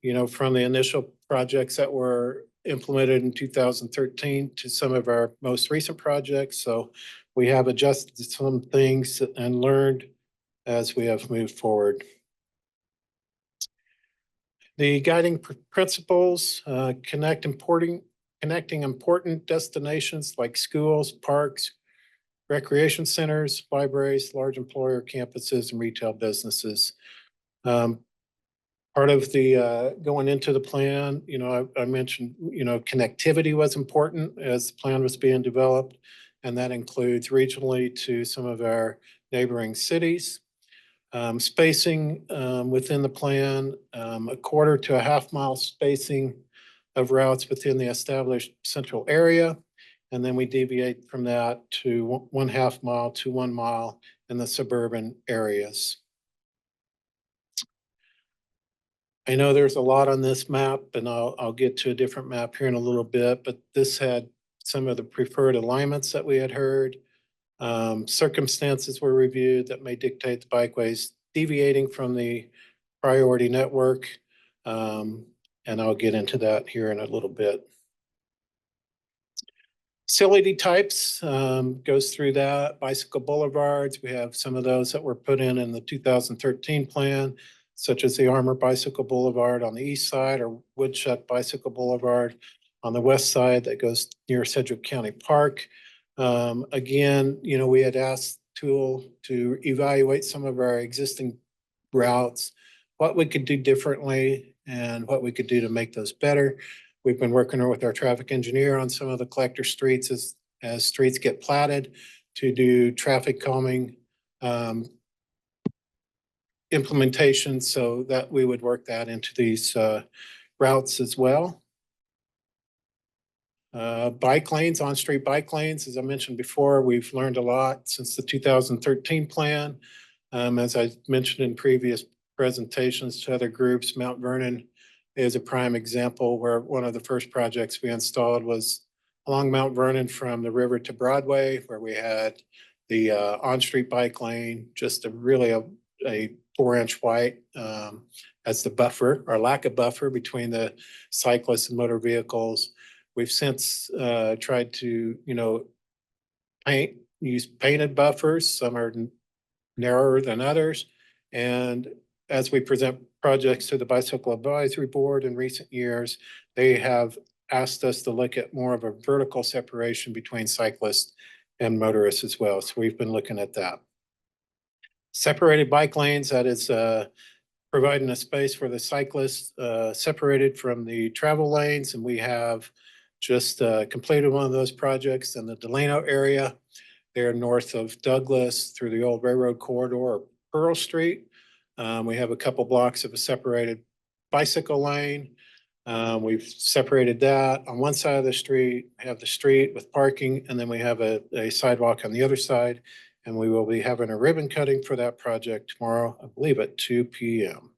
the initial projects that were implemented in 2013 to some of our most recent projects. So we have adjusted some things and learned as we have moved forward. The guiding principles, connecting important destinations like schools, parks, recreation centers, libraries, large employer campuses, and retail businesses. Part of the going into the plan, I mentioned, connectivity was important as the plan was being developed, and that includes regionally to some of our neighboring cities. Spacing within the plan, 1/4 to a 1/2 mile spacing of routes within the established central area. And then we deviate from that to 1/2 mile to 1 mile in the suburban areas. I know there's a lot on this map, and I'll get to a different map here in a little bit, but this had some of the preferred alignments that we had heard. Circumstances were reviewed that may dictate the bikeways deviating from the priority network. And I'll get into that here in a little bit. Facility types goes through that. Bicycle boulevards, we have some of those that were put in the 2013 plan, such as the Armour Bicycle Boulevard on the east side or Woodchuck Bicycle Boulevard on the west side that goes near Sedgwick County Park. Again, we had asked Tool to evaluate some of our existing routes, what we could do differently and what we could do to make those better. We've been working with our traffic engineer on some of the collector streets as streets get platted to do traffic calming implementation so that we would work that into these routes as well. Bike lanes, on-street bike lanes, as I mentioned before, we've learned a lot since the 2013 plan. As I mentioned in previous presentations to other groups, Mount Vernon is a prime example where one of the first projects we installed was along Mount Vernon from the river to Broadway, where we had the on-street bike lane, just a 4-inch white as the buffer or lack of buffer between the cyclists and motor vehicles. We've since tried to, use painted buffers. Some are narrower than others. And as we present projects to the Bicycle Advisory Board in recent years, they have asked us to look at more of a vertical separation between cyclists and motorists as well. So we've been looking at that. Separated bike lanes, that is providing a space for the cyclists separated from the travel lanes. And we have just completed one of those projects in the Delano area. They're north of Douglas through the old railroad corridor or Pearl Street. We have a couple blocks of a separated bicycle lane. We've separated that on one side of the street, have the street with parking, and then we have a sidewalk on the other side. And we will be having a ribbon cutting for that project tomorrow, I believe at 2 p.m.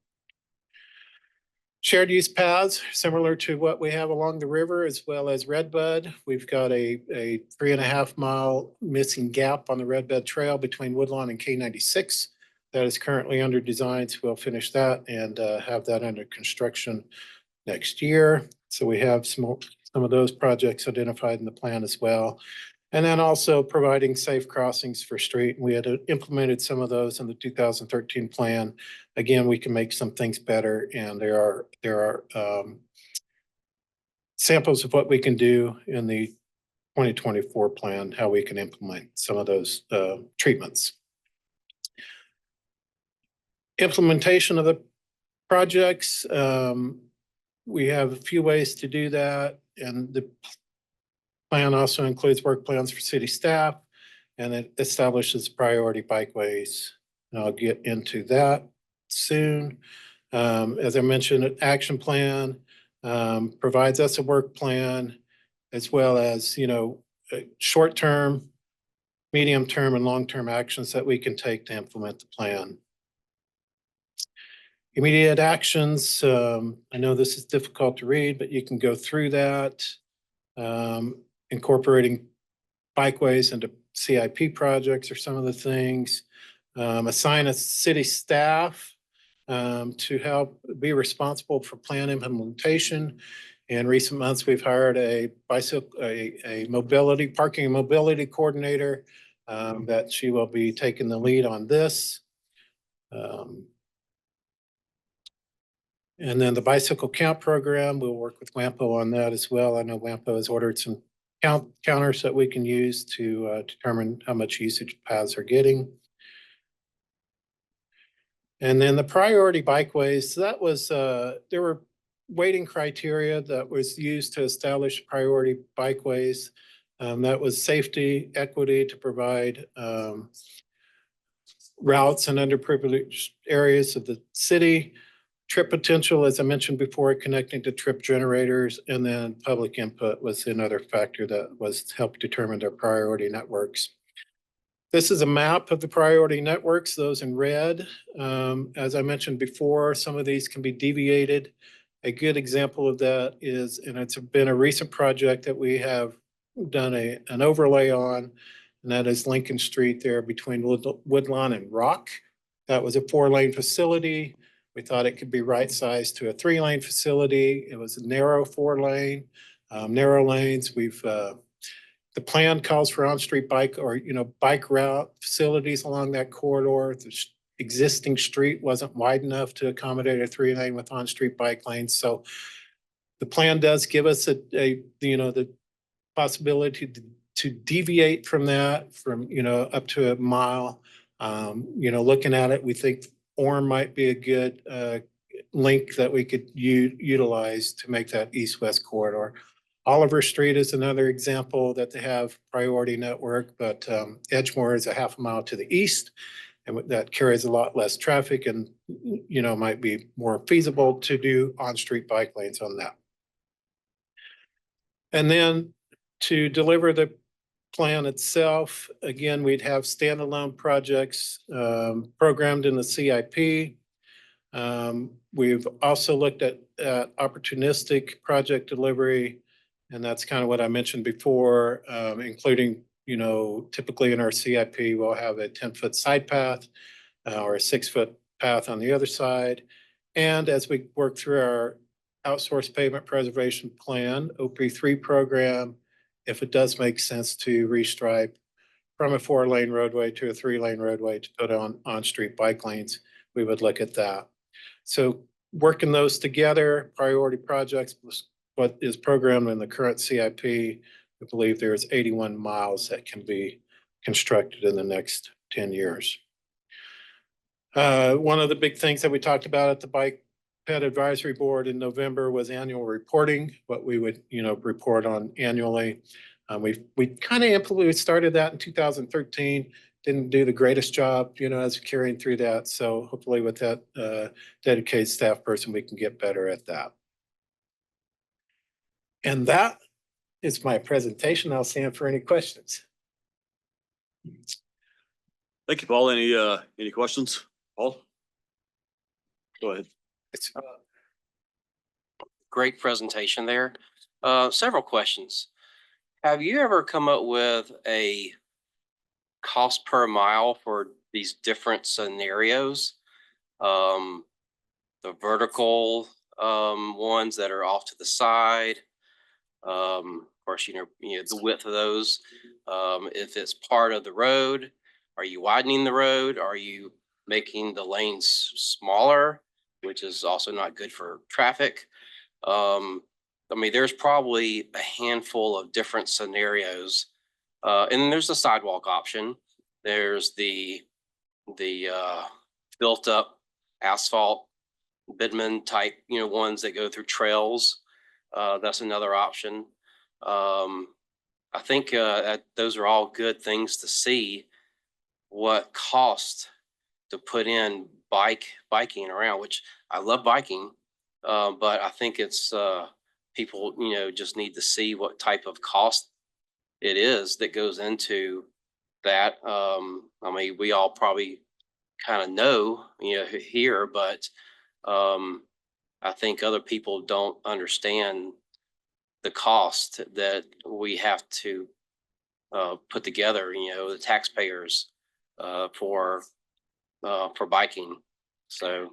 Shared use paths, similar to what we have along the river as well as Redbud. We've got a 3.5 mile missing gap on the Redbud Trail between Woodlawn and K96 that is currently under design. So we'll finish that and have that under construction next year. So we have some of those projects identified in the plan as well. And then also providing safe crossings for street. We had implemented some of those in the 2013 plan. Again, we can make some things better, and there are samples of what we can do in the 2024 plan, how we can implement some of those treatments. Implementation of the projects. We have a few ways to do that, and the plan also includes work plans for city staff, and it establishes priority bikeways. And I'll get into that soon. As I mentioned, an action plan provides us a work plan as well as, short-term, medium-term, and long-term actions that we can take to implement the plan. Immediate actions. I know this is difficult to read, but you can go through that. Incorporating bikeways into CIP projects are some of the things. Assign a city staff to help be responsible for plan implementation. In recent months, we've hired a parking and mobility coordinator that she will be taking the lead on this. And then the bicycle count program, we'll work with WAMPO on that as well. I know WAMPO has ordered some counters that we can use to determine how much usage paths are getting. And then the priority bikeways, that was, there were weighting criteria that was used to establish priority bikeways. That was safety, equity to provide routes in underprivileged areas of the city, trip potential, as I mentioned before, connecting to trip generators, and then public input was another factor that was helped determine their priority networks. This is a map of the priority networks, those in red. As I mentioned before, some of these can be deviated. A good example of that is, and it's been a recent project that we have done an overlay on, and that is Lincoln Street there between Woodlawn and Rock. That was a 4-lane facility. We thought it could be right-sized to a 3-lane facility. It was a narrow 4-lane, narrow lanes. The plan calls for on-street bike or, bike route facilities along that corridor. The existing street wasn't wide enough to accommodate a 3-lane with on-street bike lanes. So the plan does give us the possibility to deviate from that from, up to a mile. Looking at it, we think Orem might be a good link that we could utilize to make that east-west corridor. Oliver Street is another example that they have priority network, but Edgemore is a half a mile to the east, and that carries a lot less traffic and, might be more feasible to do on-street bike lanes on that. And then to deliver the plan itself, again, we'd have standalone projects programmed in the CIP. We've also looked at opportunistic project delivery. And that's kind of what I mentioned before, including, typically in our CIP, we'll have a 10-foot side path or a 6-foot path on the other side. And as we work through our outsourced pavement preservation plan, OP3 program, if it does make sense to restripe from a 4-lane roadway to a 3-lane roadway to put on-street bike lanes, we would look at that. So working those together, priority projects, what is programmed in the current CIP, we believe there's 81 miles that can be constructed in the next 10 years. One of the big things that we talked about at the Bike Ped Advisory Board in November was annual reporting, what we would, report on annually. We kind of started that in 2013, didn't do the greatest job, as carrying through that. So hopefully with that dedicated staff person, we can get better at that. And that is my presentation. I'll stand for any questions. Thank you, Paul. Any questions? Paul? Go ahead. Great presentation there. Several questions. Have you ever come up with a cost per mile for these different scenarios? The vertical ones that are off to the side. Of course, the width of those. If it's part of the road, are you widening the road? Are you making the lanes smaller, which is also not good for traffic? There's probably a handful of different scenarios. And then there's the sidewalk option. There's the built up asphalt bitumen type, ones that go through trails. That's another option. I think those are all good things to see what cost to put in biking around, which I love biking, but I think it's people, just need to see what type of cost it is that goes into that. We all probably kind of know, here, but I think other people don't understand the cost that we have to put together, the taxpayers for biking. So.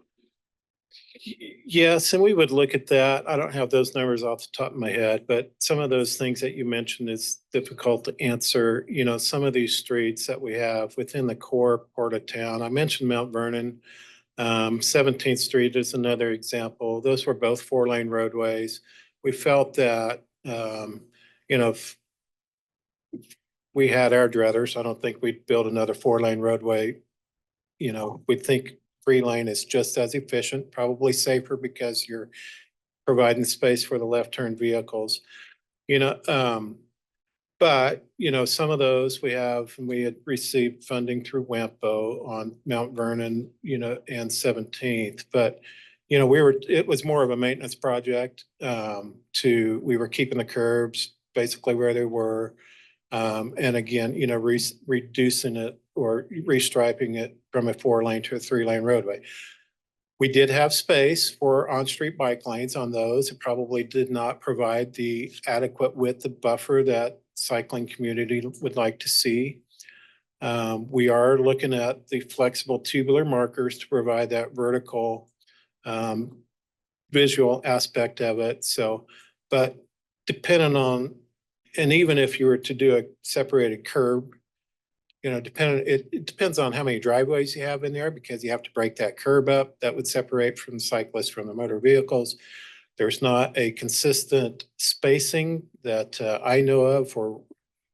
Yes, and we would look at that. I don't have those numbers off the top of my head, but some of those things that you mentioned is difficult to answer. Some of these streets that we have within the core part of town. I mentioned Mount Vernon. 17th Street is another example. Those were both 4-lane roadways. We felt that, if we had our druthers, I don't think we'd build another 4-lane roadway. We think 3-lane is just as efficient, probably safer because you're providing space for the left turn vehicles. But, some of those we had received funding through WAMPO on Mount Vernon, and 17th. But, it was more of a maintenance project. We were keeping the curbs basically where they were. And again, reducing it or restriping it from a 4-lane to a 3-lane roadway. We did have space for on-street bike lanes on those. It probably did not provide the adequate width of buffer that cycling community would like to see. We are looking at the flexible tubular markers to provide that vertical visual aspect of it. So, but depending on, and even if you were to do a separated curb, it depends on how many driveways you have in there, because you have to break that curb up. That would separate from the cyclists from the motor vehicles. There's not a consistent spacing that I know of, or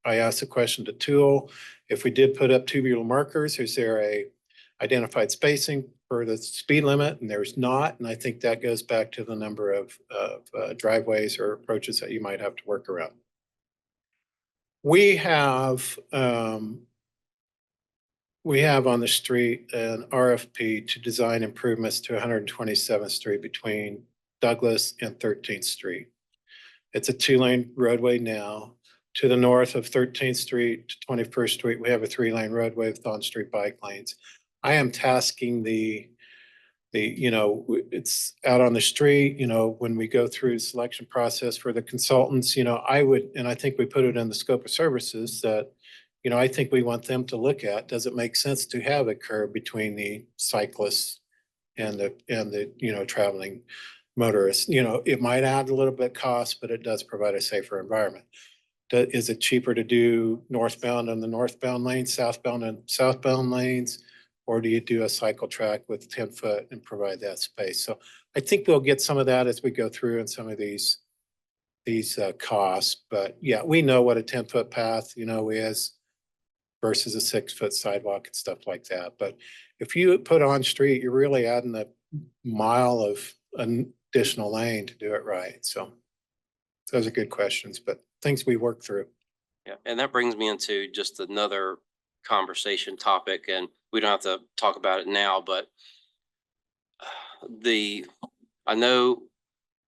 I asked a question to Tool. If we did put up tubular markers, is there a identified spacing for the speed limit? And there's not. And I think that goes back to the number of driveways or approaches that you might have to work around. We have on the street an RFP to design improvements to 127th Street between Douglas and 13th Street. It's a 2-lane roadway now. To the north of 13th Street to 21st Street, we have a 3-lane roadway with on-street bike lanes. I am tasking the it's out on the street, when we go through the selection process for the consultants, I would, and I think we put it in the scope of services that, I think we want them to look at, does it make sense to have a curb between the cyclists and the traveling motorists? It might add a little bit cost, but it does provide a safer environment. Is it cheaper to do northbound on the northbound lanes, southbound and southbound lanes? Or do you do a cycle track with 10-foot and provide that space? So I think we'll get some of that as we go through in some of these costs. But yeah, we know what a 10-foot path, is versus a 6-foot sidewalk and stuff like that. But if you put on street, you're really adding a mile of an additional lane to do it right. So those are good questions, but things we work through. Yeah, and that brings me into just another conversation topic, and we don't have to talk about it now, but I know,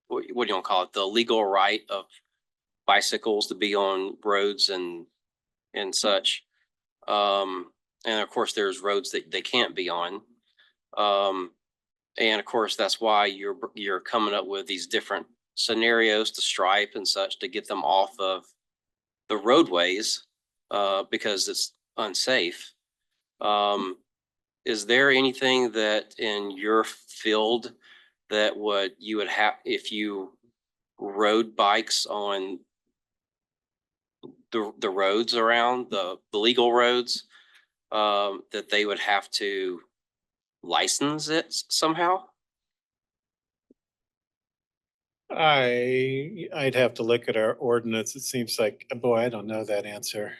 what do you want to call it? The legal right of bicycles to be on roads and such. And of course, there's roads that they can't be on. And of course, that's why you're coming up with these different scenarios to stripe and such to get them off of the roadways, because it's unsafe. Is there anything that in your field that you would have, if you rode bikes on the roads around the legal roads, that they would have to license it somehow? I'd have to look at our ordinance. It seems like, boy, I don't know that answer.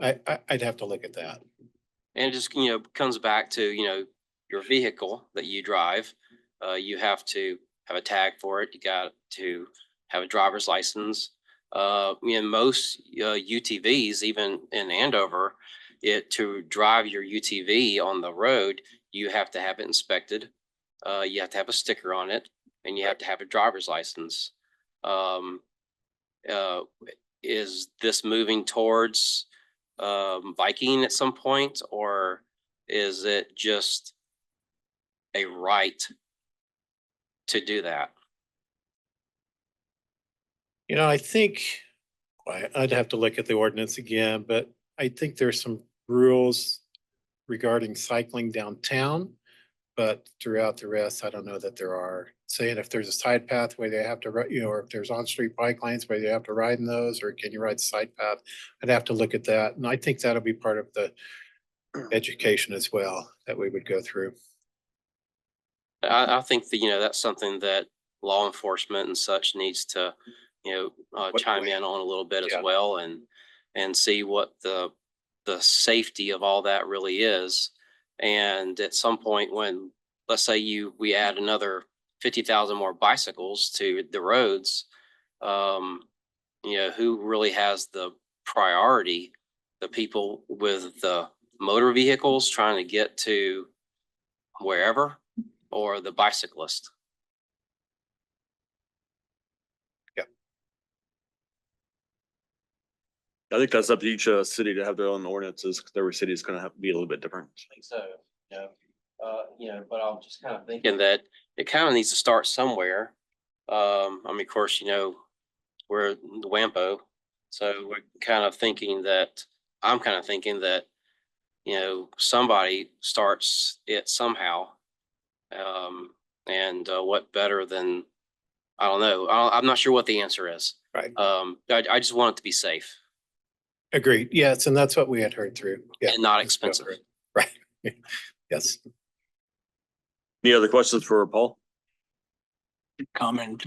I'd have to look at that. And it just, comes back to, your vehicle that you drive. You have to have a tag for it. You got to have a driver's license. Most UTVs, even in Andover, to drive your UTV on the road, you have to have it inspected. You have to have a sticker on it, and you have to have a driver's license. Is this moving towards biking at some point, or is it just a right to do that? I think I'd have to look at the ordinance again, but I think there's some rules regarding cycling downtown, but throughout the rest, I don't know that there are. Saying if there's a side path where they have to, or if there's on-street bike lanes where they have to ride in those, or can you ride the side path? I'd have to look at that. And I think that'll be part of the education as well that we would go through. I think that, that's something that law enforcement and such needs to, chime in on a little bit as well, and see what the safety of all that really is. And at some point when, let's say we add another 50,000 more bicycles to the roads, who really has the priority? The people with the motor vehicles trying to get to wherever, or the bicyclist? I think that's up to each city to have their own ordinances, because every city is going to have to be a little bit different. I think so, but I'm just kind of thinking that it kind of needs to start somewhere. Of course, we're the WAMPO, so we're kind of thinking that, I'm kind of thinking that, somebody starts it somehow. And what better than, I don't know, I'm not sure what the answer is. Right. I just want it to be safe. Agreed. Yes, and that's what we had heard through. Yeah. And not expensive. Right. Yes. Any other questions for Paul? Comment.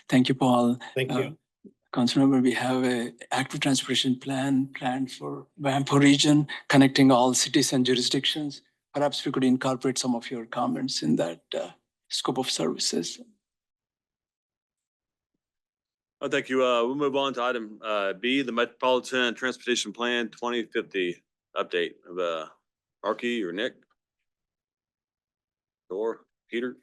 Thank you, Paul. Thank you. Councilmember, we have a active transportation plan planned for WAMPO region, connecting all cities and jurisdictions. Perhaps we could incorporate some of your comments in that scope of services. Oh, thank you. We'll move on to item B, the Metropolitan Transportation Plan 2050 update of Marky or Nick or Peter.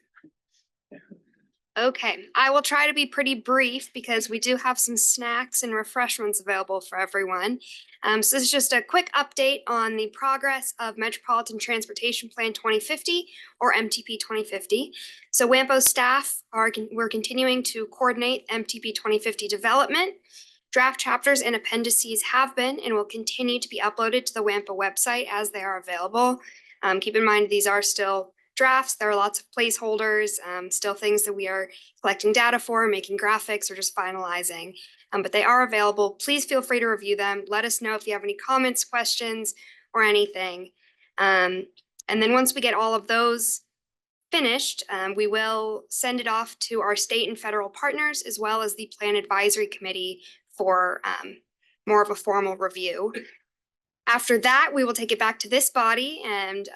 Okay, I will try to be pretty brief because we do have some snacks and refreshments available for everyone. So this is just a quick update on the progress of Metropolitan Transportation Plan 2050 or MTP 2050. So WAMPO staff we're continuing to coordinate MTP 2050 development. Draft chapters and appendices have been and will continue to be uploaded to the WAMPO website as they are available. Keep in mind, these are still drafts. There are lots of placeholders, still things that we are collecting data for, making graphics, or just finalizing. But they are available. Please feel free to review them. Let us know if you have any comments, questions, or anything. And then once we get all of those finished, we will send it off to our state and federal partners, as well as the Plan Advisory Committee for more of a formal review. After that, we will take it back to this body and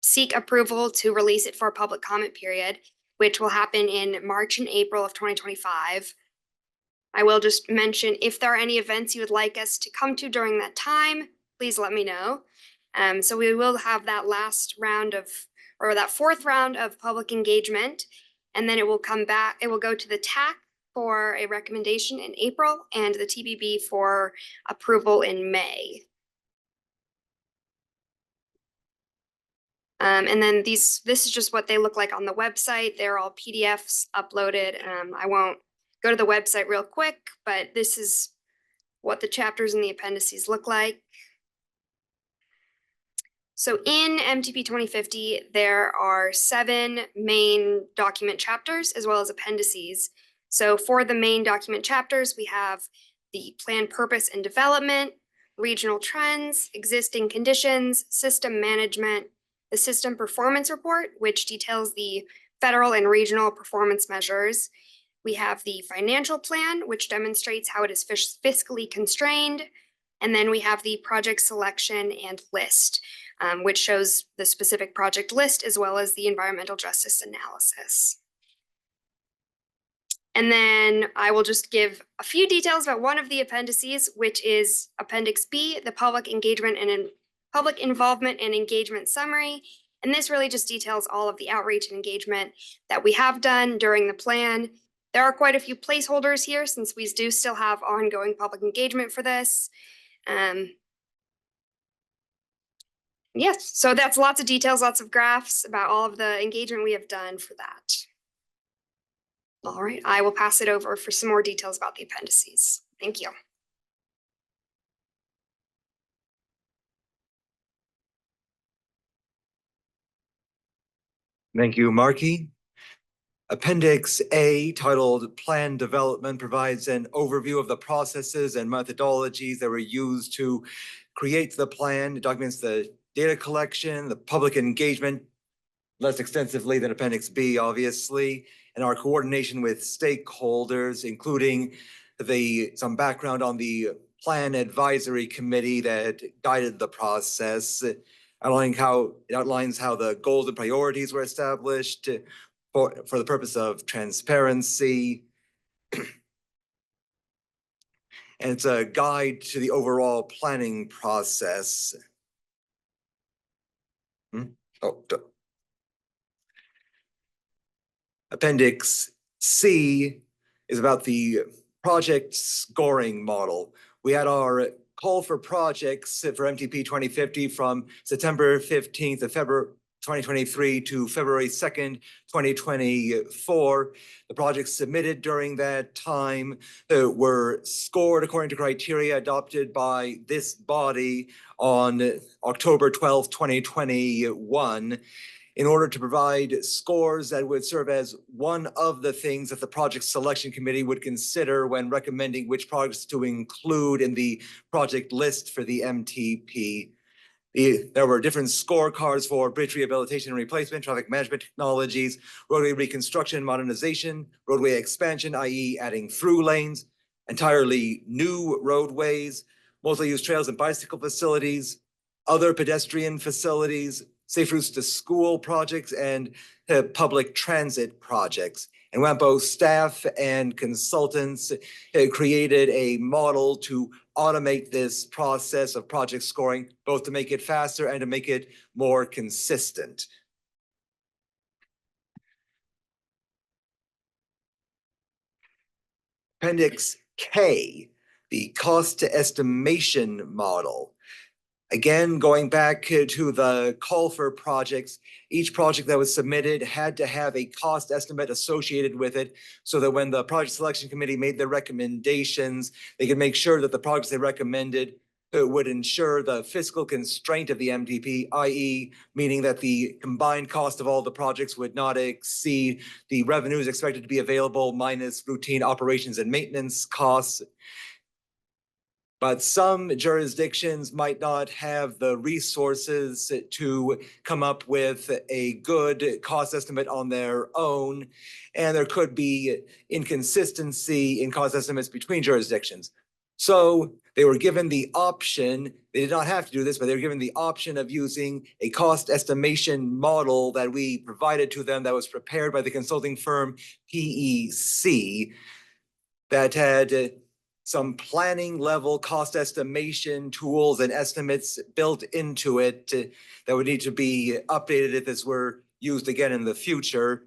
seek approval to release it for a public comment period, which will happen in March and April of 2025. I will just mention, if there are any events you would like us to come to during that time, please let me know. So we will have that last round of, or that fourth round of public engagement, and then it will come back, it will go to the TAC for a recommendation in April and the TBB for approval in May. And then this is just what they look like on the website. They're all PDFs uploaded. I won't go to the website real quick, but this is what the chapters and the appendices look like. So in MTP 2050, there are 7 main document chapters as well as appendices. So for the main document chapters, we have the plan purpose and development, regional trends, existing conditions, system management, the system performance report, which details the federal and regional performance measures. We have the financial plan, which demonstrates how it is fiscally constrained. And then we have the project selection and list, which shows the specific project list as well as the environmental justice analysis. And then I will just give a few details about one of the appendices, which is Appendix B, the public engagement and public involvement and engagement summary. And this really just details all of the outreach and engagement that we have done during the plan. There are quite a few placeholders here since we do still have ongoing public engagement for this. Yes, so that's lots of details, lots of graphs about all of the engagement we have done for that. All right, I will pass it over for some more details about the appendices. Thank you. Thank you, Markey. Appendix A, titled Plan Development, provides an overview of the processes and methodologies that were used to create the plan. It documents the data collection, the public engagement, less extensively than Appendix B, obviously, and our coordination with stakeholders, including some background on the Plan Advisory Committee that guided the process, outlining how it outlines how the goals and priorities were established for the purpose of transparency. And it's a guide to the overall planning process. Appendix C is about the project scoring model. We had our call for projects for MTP 2050 from September 15th of February 2023 to February 2nd, 2024. The projects submitted during that time were scored according to criteria adopted by this body on October 12th, 2021. In order to provide scores that would serve as one of the things that the project selection committee would consider when recommending which projects to include in the project list for the MTP. There were different scorecards for bridge rehabilitation and replacement, traffic management technologies, roadway reconstruction and modernization, roadway expansion, i.e. adding through lanes, entirely new roadways, multi-use trails and bicycle facilities, other pedestrian facilities, safe routes to school projects, and public transit projects. And WAMPO staff and consultants created a model to automate this process of project scoring, both to make it faster and to make it more consistent. Appendix K, the cost estimation model. Again, going back to the call for projects, each project that was submitted had to have a cost estimate associated with it so that when the project selection committee made their recommendations, they could make sure that the projects they recommended would ensure the fiscal constraint of the MTP, i.e. meaning that the combined cost of all the projects would not exceed the revenues expected to be available minus routine operations and maintenance costs. But some jurisdictions might not have the resources to come up with a good cost estimate on their own. And there could be inconsistency in cost estimates between jurisdictions. So they were given the option, they did not have to do this, but they were given the option of using a cost estimation model that we provided to them that was prepared by the consulting firm PEC that had some planning level cost estimation tools and estimates built into it that would need to be updated if this were used again in the future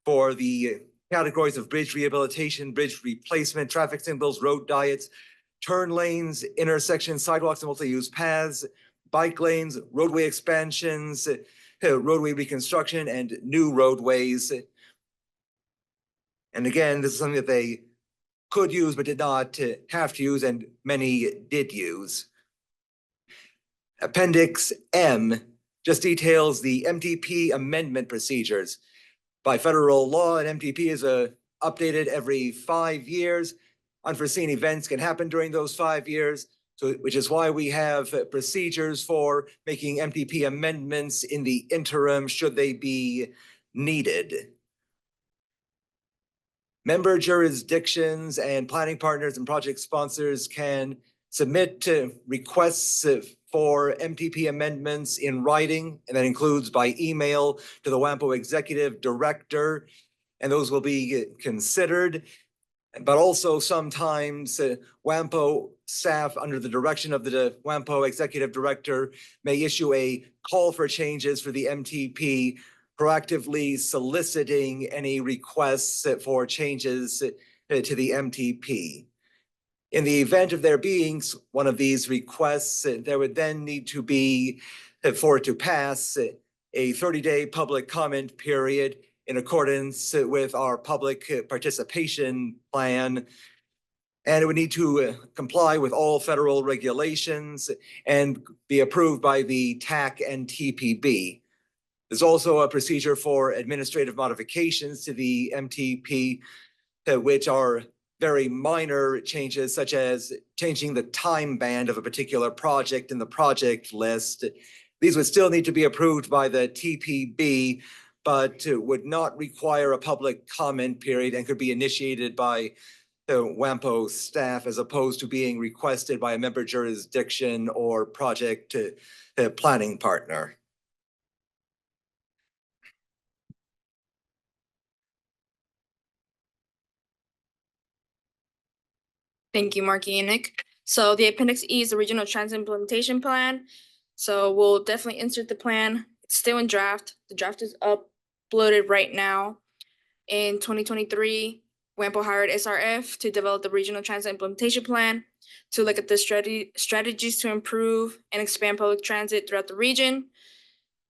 for the categories of bridge rehabilitation, bridge replacement, traffic signals, road diets, turn lanes, intersections, sidewalks and multi-use paths, bike lanes, roadway expansions, roadway reconstruction, and new roadways. And again, this is something that they could use but did not have to use, and many did use. Appendix M just details the MTP amendment procedures. By federal law, an MTP is updated every 5 years. Unforeseen events can happen during those 5 years, which is why we have procedures for making MTP amendments in the interim should they be needed. Member jurisdictions and planning partners and project sponsors can submit requests for MTP amendments in writing, and that includes by email to the WAMPO executive director, and those will be considered. But also sometimes WAMPO staff under the direction of the WAMPO executive director may issue a call for changes for the MTP, proactively soliciting any requests for changes to the MTP. In the event of there being one of these requests, there would then need to be, for it to pass, a 30-day public comment period in accordance with our public participation plan. And it would need to comply with all federal regulations and be approved by the TAC and TPB. There's also a procedure for administrative modifications to the MTP, which are very minor changes, such as changing the time band of a particular project in the project list. These would still need to be approved by the TPB, but would not require a public comment period and could be initiated by the WAMPO staff as opposed to being requested by a member jurisdiction or project planning partner. Thank you, Marky and Nick. So the Appendix E is the Regional Transit Implementation Plan. So we'll definitely insert the plan. It's still in draft. The draft is uploaded right now. In 2023, WAMPO hired SRF to develop the Regional Transit Implementation Plan to look at the strategies to improve and expand public transit throughout the region.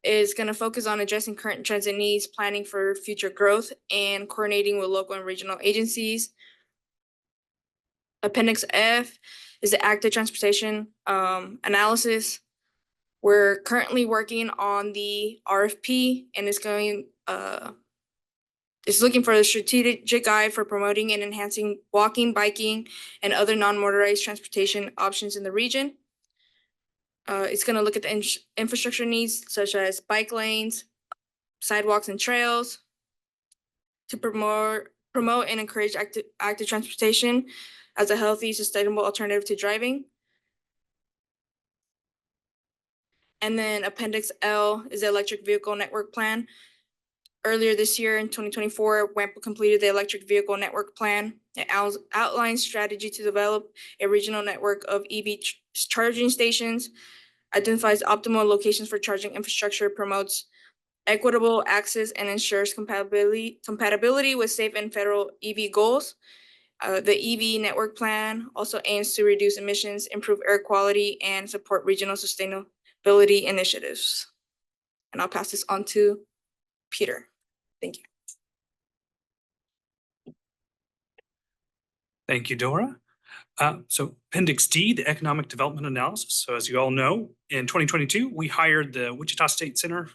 Is going to focus on addressing current transit needs, planning for future growth, and coordinating with local and regional agencies. Appendix F is the active transportation analysis. We're currently working on the RFP and it's looking for a strategic guide for promoting and enhancing walking, biking, and other non-motorized transportation options in the region. It's going to look at the infrastructure needs such as bike lanes, sidewalks, and trails to promote and encourage active transportation as a healthy, sustainable alternative to driving. And then Appendix L is the Electric Vehicle Network Plan. Earlier this year in 2024, WAMPO completed the Electric Vehicle Network Plan. It outlines strategy to develop a regional network of EV charging stations, identifies optimal locations for charging infrastructure, promotes equitable access, and ensures compatibility with safe and federal EV goals. The EV network plan also aims to reduce emissions, improve air quality, and support regional sustainability initiatives. And I'll pass this on to Peter. Thank you. Thank you, Dora. So Appendix D, the Economic Development Analysis. So as you all know, in 2022, we hired the Wichita State Center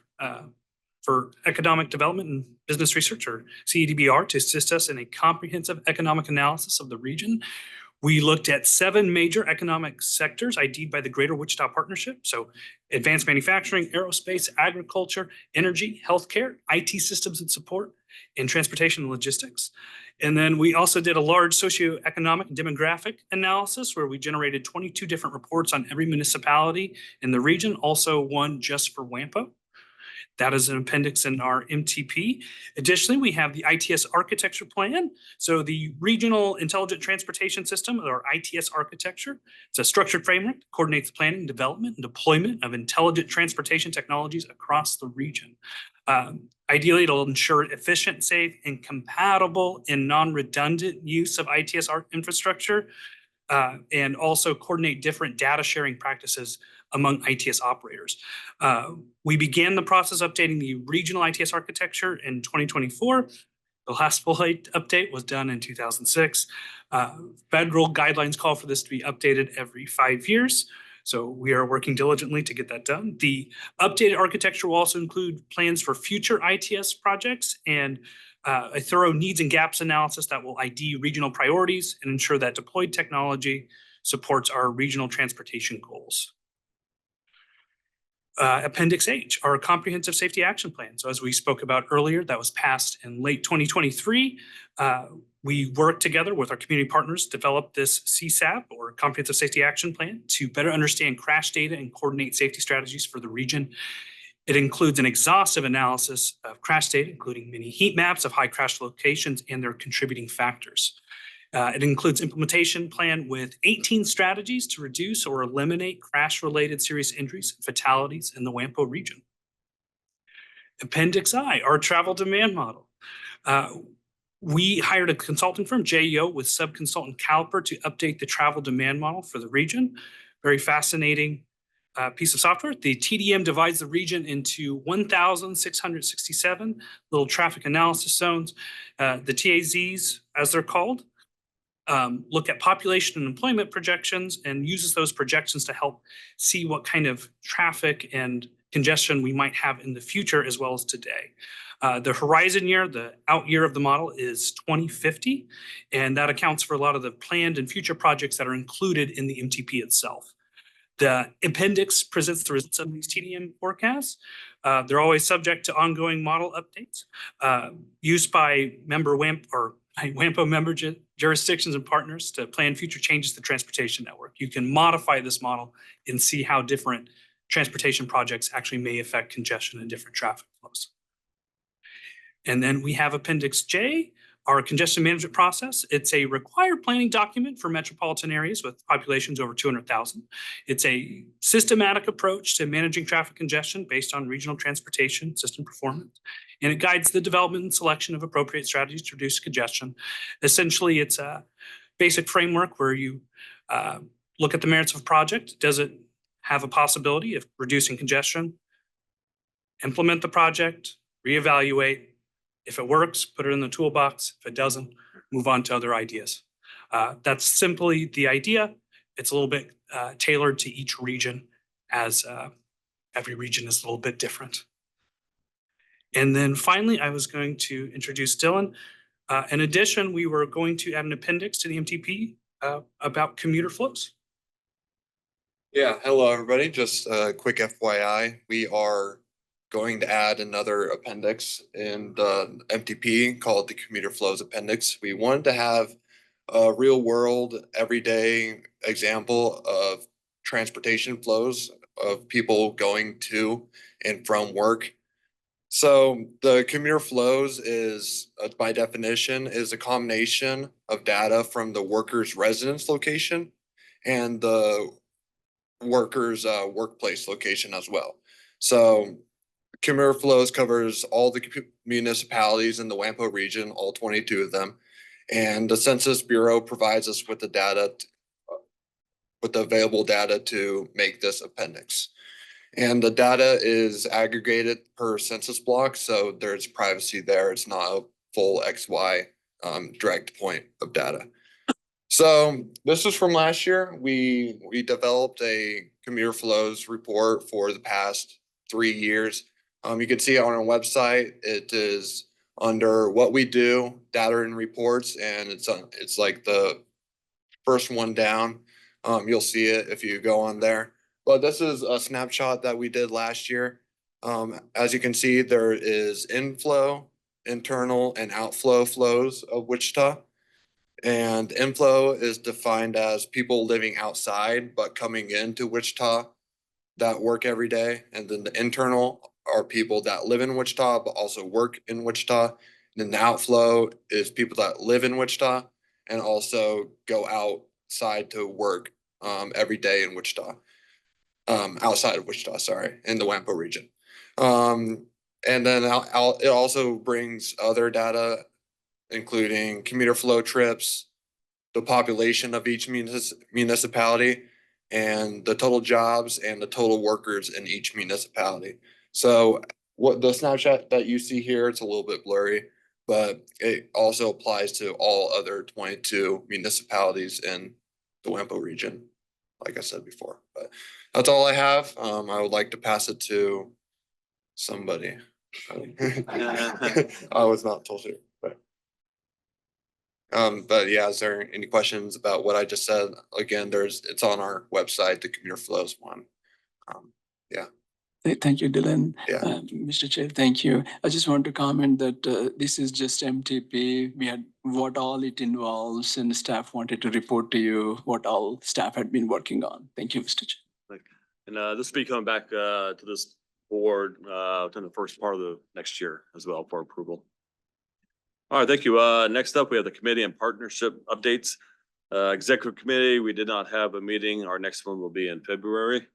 for Economic Development and Business Research, or CEDBR, to assist us in a comprehensive economic analysis of the region. We looked at 7 major economic sectors ID'd by the Greater Wichita Partnership. So advanced manufacturing, aerospace, agriculture, energy, healthcare, IT systems and support, and transportation and logistics. And then we also did a large socioeconomic and demographic analysis where we generated 22 different reports on every municipality in the region, also one just for WAMPO. That is an appendix in our MTP. Additionally, we have the ITS architecture plan. So the Regional Intelligent Transportation System, or ITS architecture, it's a structured framework that coordinates planning, development, and deployment of intelligent transportation technologies across the region. Ideally, it'll ensure efficient, safe, and compatible and non-redundant use of ITS infrastructure, and also coordinate different data sharing practices among ITS operators. We began the process of updating the regional ITS architecture in 2024. The last full update was done in 2006. Federal guidelines call for this to be updated every 5 years. So we are working diligently to get that done. The updated architecture will also include plans for future ITS projects and a thorough needs and gaps analysis that will ID regional priorities and ensure that deployed technology supports our regional transportation goals. Appendix H, our comprehensive safety action plan. So as we spoke about earlier, that was passed in late 2023. We worked together with our community partners to develop this CSAP, or comprehensive safety action plan, to better understand crash data and coordinate safety strategies for the region. It includes an exhaustive analysis of crash data, including many heat maps of high crash locations and their contributing factors. It includes implementation plan with 18 strategies to reduce or eliminate crash-related serious injuries and fatalities in the WAMPO region. Appendix I, our travel demand model. We hired a consulting firm, JEO, with sub-consultant Caliper to update the travel demand model for the region. Very fascinating piece of software. The TDM divides the region into 1,667 little traffic analysis zones. The TAZs, as they're called, look at population and employment projections and uses those projections to help see what kind of traffic and congestion we might have in the future as well as today. The horizon year, the out year of the model, is 2050, and that accounts for a lot of the planned and future projects that are included in the MTP itself. The appendix presents the results of these TDM forecasts. They're always subject to ongoing model updates, used by WAMPO member jurisdictions and partners to plan future changes to the transportation network. You can modify this model and see how different transportation projects actually may affect congestion and different traffic flows. And then we have Appendix J, our congestion management process. It's a required planning document for metropolitan areas with populations over 200,000. It's a systematic approach to managing traffic congestion based on regional transportation system performance. And it guides the development and selection of appropriate strategies to reduce congestion. Essentially, it's a basic framework where you look at the merits of a project. Does it have a possibility of reducing congestion? Implement the project, reevaluate. If it works, put it in the toolbox. If it doesn't, move on to other ideas. That's simply the idea. It's a little bit tailored to each region, as every region is a little bit different. And then finally, I was going to introduce Dylan. In addition, we were going to add an appendix to the MTP about commuter flows. Yeah, hello, everybody. Just a quick FYI, we are going to add another appendix in the MTP called the Commuter Flows Appendix. We wanted to have a real world, everyday example of transportation flows of people going to and from work. So the commuter flows is, by definition, is a combination of data from the worker's residence location and the worker's workplace location as well. So commuter flows covers all the municipalities in the WAMPO region, all 22 of them. And the Census Bureau provides us with the data, with the available data to make this appendix. And the data is aggregated per census block, so there's privacy there. It's not a full XY direct point of data. So this is from last year. We developed a commuter flows report for the past 3 years. You can see it on our website. It is under what we do, data and reports, and it's like the first one down. You'll see it if you go on there. But this is a snapshot that we did last year. As you can see, there is inflow, internal, and outflow flows of Wichita. And inflow is defined as people living outside but coming into Wichita that work every day. And then the internal are people that live in Wichita but also work in Wichita. And then the outflow is people that live in Wichita and also go outside to work every day in Wichita. Outside of Wichita, sorry, in the WAMPO region. And then it also brings other data, including commuter flow trips, the population of each municipality, and the total jobs and the total workers in each municipality. So what the snapshot that you see here, it's a little bit blurry, but it also applies to all other 22 municipalities in the WAMPO region, like I said before. But that's all I have. I would like to pass it to somebody. I was not told to, but yeah, is there any questions about what I just said? Again, it's on our website, the commuter flows one. Yeah. Thank you, Dylan. Yeah. Mr. Chair, thank you. I just want to comment that this is just MTP. We had what all it involves, and staff wanted to report to you what all staff had been working on. Thank you, Mr. Chair. And this will be coming back to this board within the first part of the next year as well for approval. All right, thank you. Next up, we have the committee and partnership updates. Executive committee, we did not have a meeting. Our next one will be in February.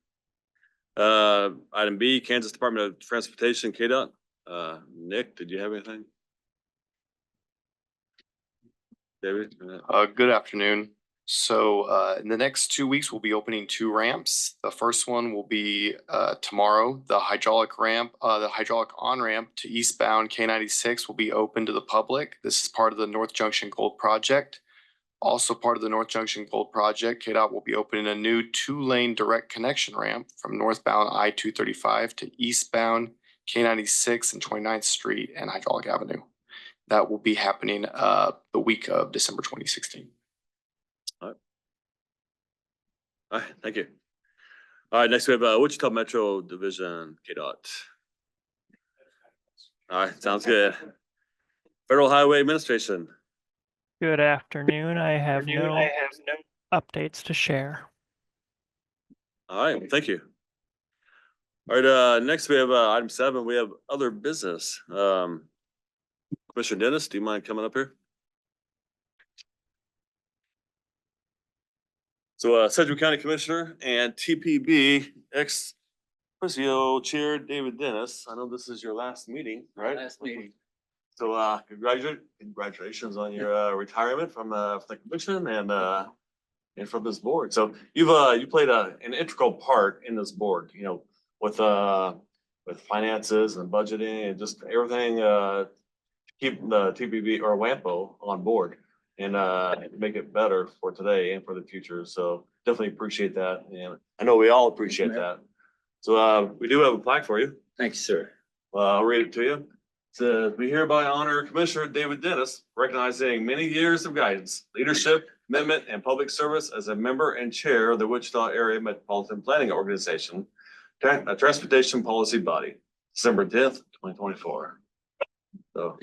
Item B, Kansas Department of Transportation, KDOT. Nick, did you have anything? David? Good afternoon. So in the next 2 weeks, we'll be opening 2 ramps. The first one will be tomorrow. The hydraulic ramp, the hydraulic on-ramp to eastbound K96 will be open to the public. This is part of the North Junction Gold Project. Also part of the North Junction Gold Project, KDOT will be opening a new 2-lane direct connection ramp from northbound I-235 to eastbound K96 and 29th Street and Hydraulic Avenue. That will be happening the week of December 2016. All right, thank you. All right, next we have Wichita Metro Division, KDOT. All right, sounds good. Federal Highway Administration. Good afternoon. I have no updates to share. All right, thank you. All right, next we have item 7. We have other business. Commissioner Dennis, do you mind coming up here? So Sedgwick County Commissioner and TPB ex-officio Chair David Dennis. I know this is your last meeting, right? Last meeting. So congratulations on your retirement from the commission and from this board. So you played an integral part in this board, you know, with finances and budgeting and just everything to keep the TPB or WAMPO on board and make it better for today and for the future. So definitely appreciate that. And I know we all appreciate that. So we do have a plaque for you. Thank you, sir. I'll read it to you. It says, we hereby honor Commissioner David Dennis, recognizing many years of guidance, leadership, commitment, and public service as a member and chair of the Wichita Area Metropolitan Planning Organization, a transportation policy body, December 10th, 2024. So.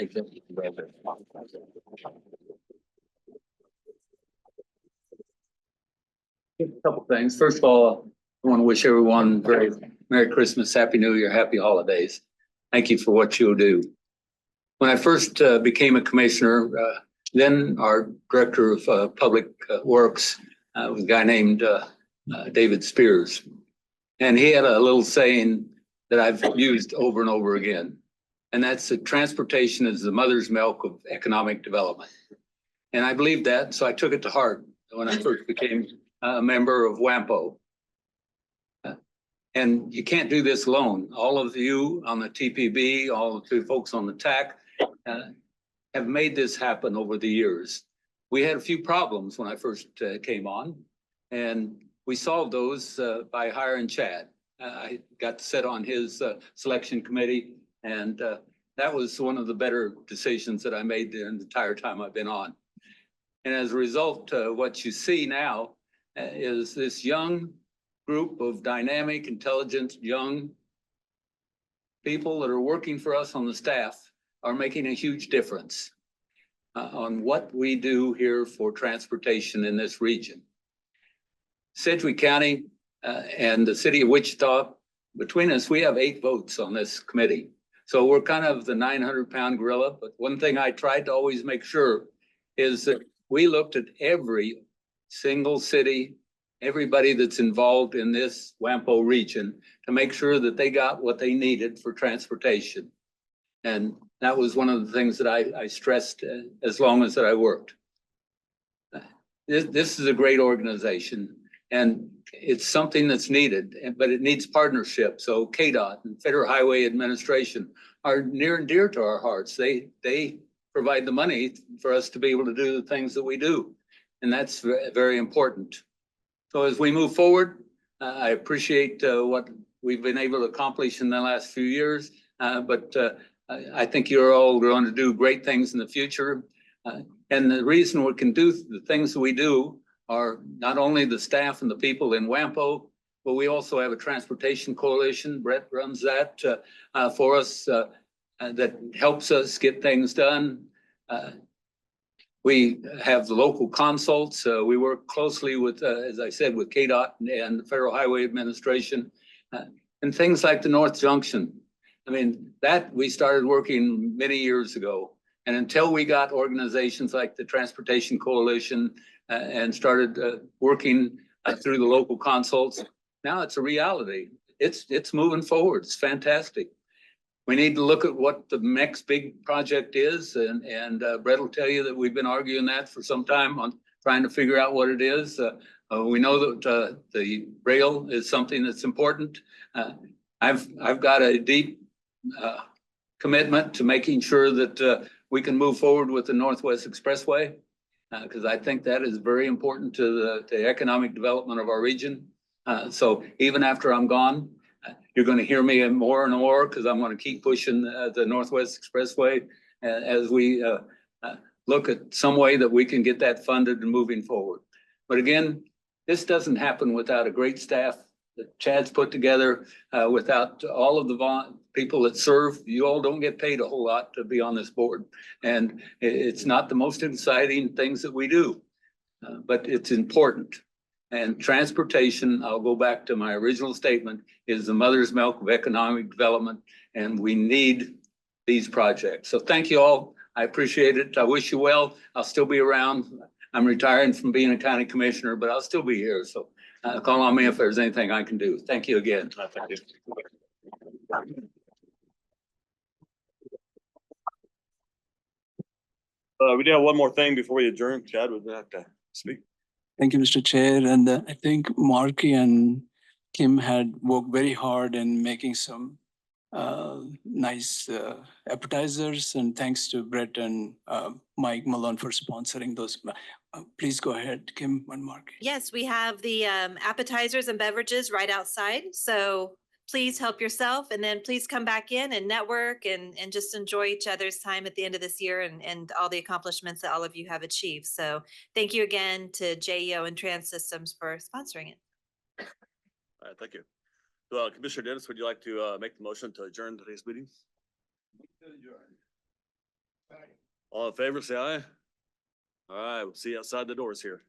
A couple things. First of all, I want to wish everyone very Merry Christmas, Happy New Year, Happy Holidays. Thank you for what you'll do. When I first became a commissioner, then our director of public works was a guy named David Spears. And he had a little saying that I've used over and over again. And that's that transportation is the mother's milk of economic development. And I believed that, so I took it to heart when I first became a member of WAMPO. And you can't do this alone. All of you on the TPB, all of the folks on the TAC have made this happen over the years. We had a few problems when I first came on, and we solved those by hiring Chad. I got to sit on his selection committee, and that was one of the better decisions that I made the entire time I've been on. And as a result, what you see now is this young group of dynamic, intelligent, young people that are working for us on the staff are making a huge difference on what we do here for transportation in this region. Sedgwick County and the city of Wichita, between us, we have 8 votes on this committee. So we're kind of the 900-pound gorilla. But one thing I tried to always make sure is that we looked at every single city, everybody that's involved in this WAMPO region to make sure that they got what they needed for transportation. And that was one of the things that I stressed as long as that I worked. This is a great organization, and it's something that's needed, but it needs partnership. So KDOT and Federal Highway Administration are near and dear to our hearts. They provide the money for us to be able to do the things that we do. And that's very important. So as we move forward, I appreciate what we've been able to accomplish in the last few years, but I think you're all going to do great things in the future. And the reason we can do the things that we do are not only the staff and the people in WAMPO, but we also have a transportation coalition. Brett runs that for us that helps us get things done. We have the local consults. We work closely with, as I said, with KDOT and the Federal Highway Administration and things like the North Junction. I mean, that we started working many years ago. And until we got organizations like the Transportation Coalition and started working through the local consults, now it's a reality. It's moving forward. It's fantastic. We need to look at what the next big project is. And Brett will tell you that we've been arguing that for some time on trying to figure out what it is. We know that the rail is something that's important. I've got a deep commitment to making sure that we can move forward with the Northwest Expressway because I think that is very important to the economic development of our region. So even after I'm gone, you're going to hear me more and more because I'm going to keep pushing the Northwest Expressway as we look at some way that we can get that funded and moving forward. But again, this doesn't happen without a great staff that Chad's put together, without all of the people that serve. You all don't get paid a whole lot to be on this board. And it's not the most exciting things that we do, but it's important. And transportation, I'll go back to my original statement, is the mother's milk of economic development, and we need these projects. So thank you all. I appreciate it. I wish you well. I'll still be around. I'm retiring from being a county commissioner, but I'll still be here. So call on me if there's anything I can do. Thank you again. Thank you. We do have one more thing before we adjourn. Chad would have to speak. Thank you, Mr. Chair. And I think Marky and Kim had worked very hard in making some nice appetizers. And thanks to Brett and Mike Malone for sponsoring those. Please go ahead, Kim and Marky. Yes, we have the appetizers and beverages right outside. So please help yourself, and then please come back in and network and just enjoy each other's time at the end of this year and all the accomplishments that all of you have achieved. So thank you again to JEO and Trans Systems for sponsoring it. All right, thank you. So, Commissioner Dennis, would you like to make the motion to adjourn today's meeting? All in favor, say aye. All right, we'll see you outside the doors here.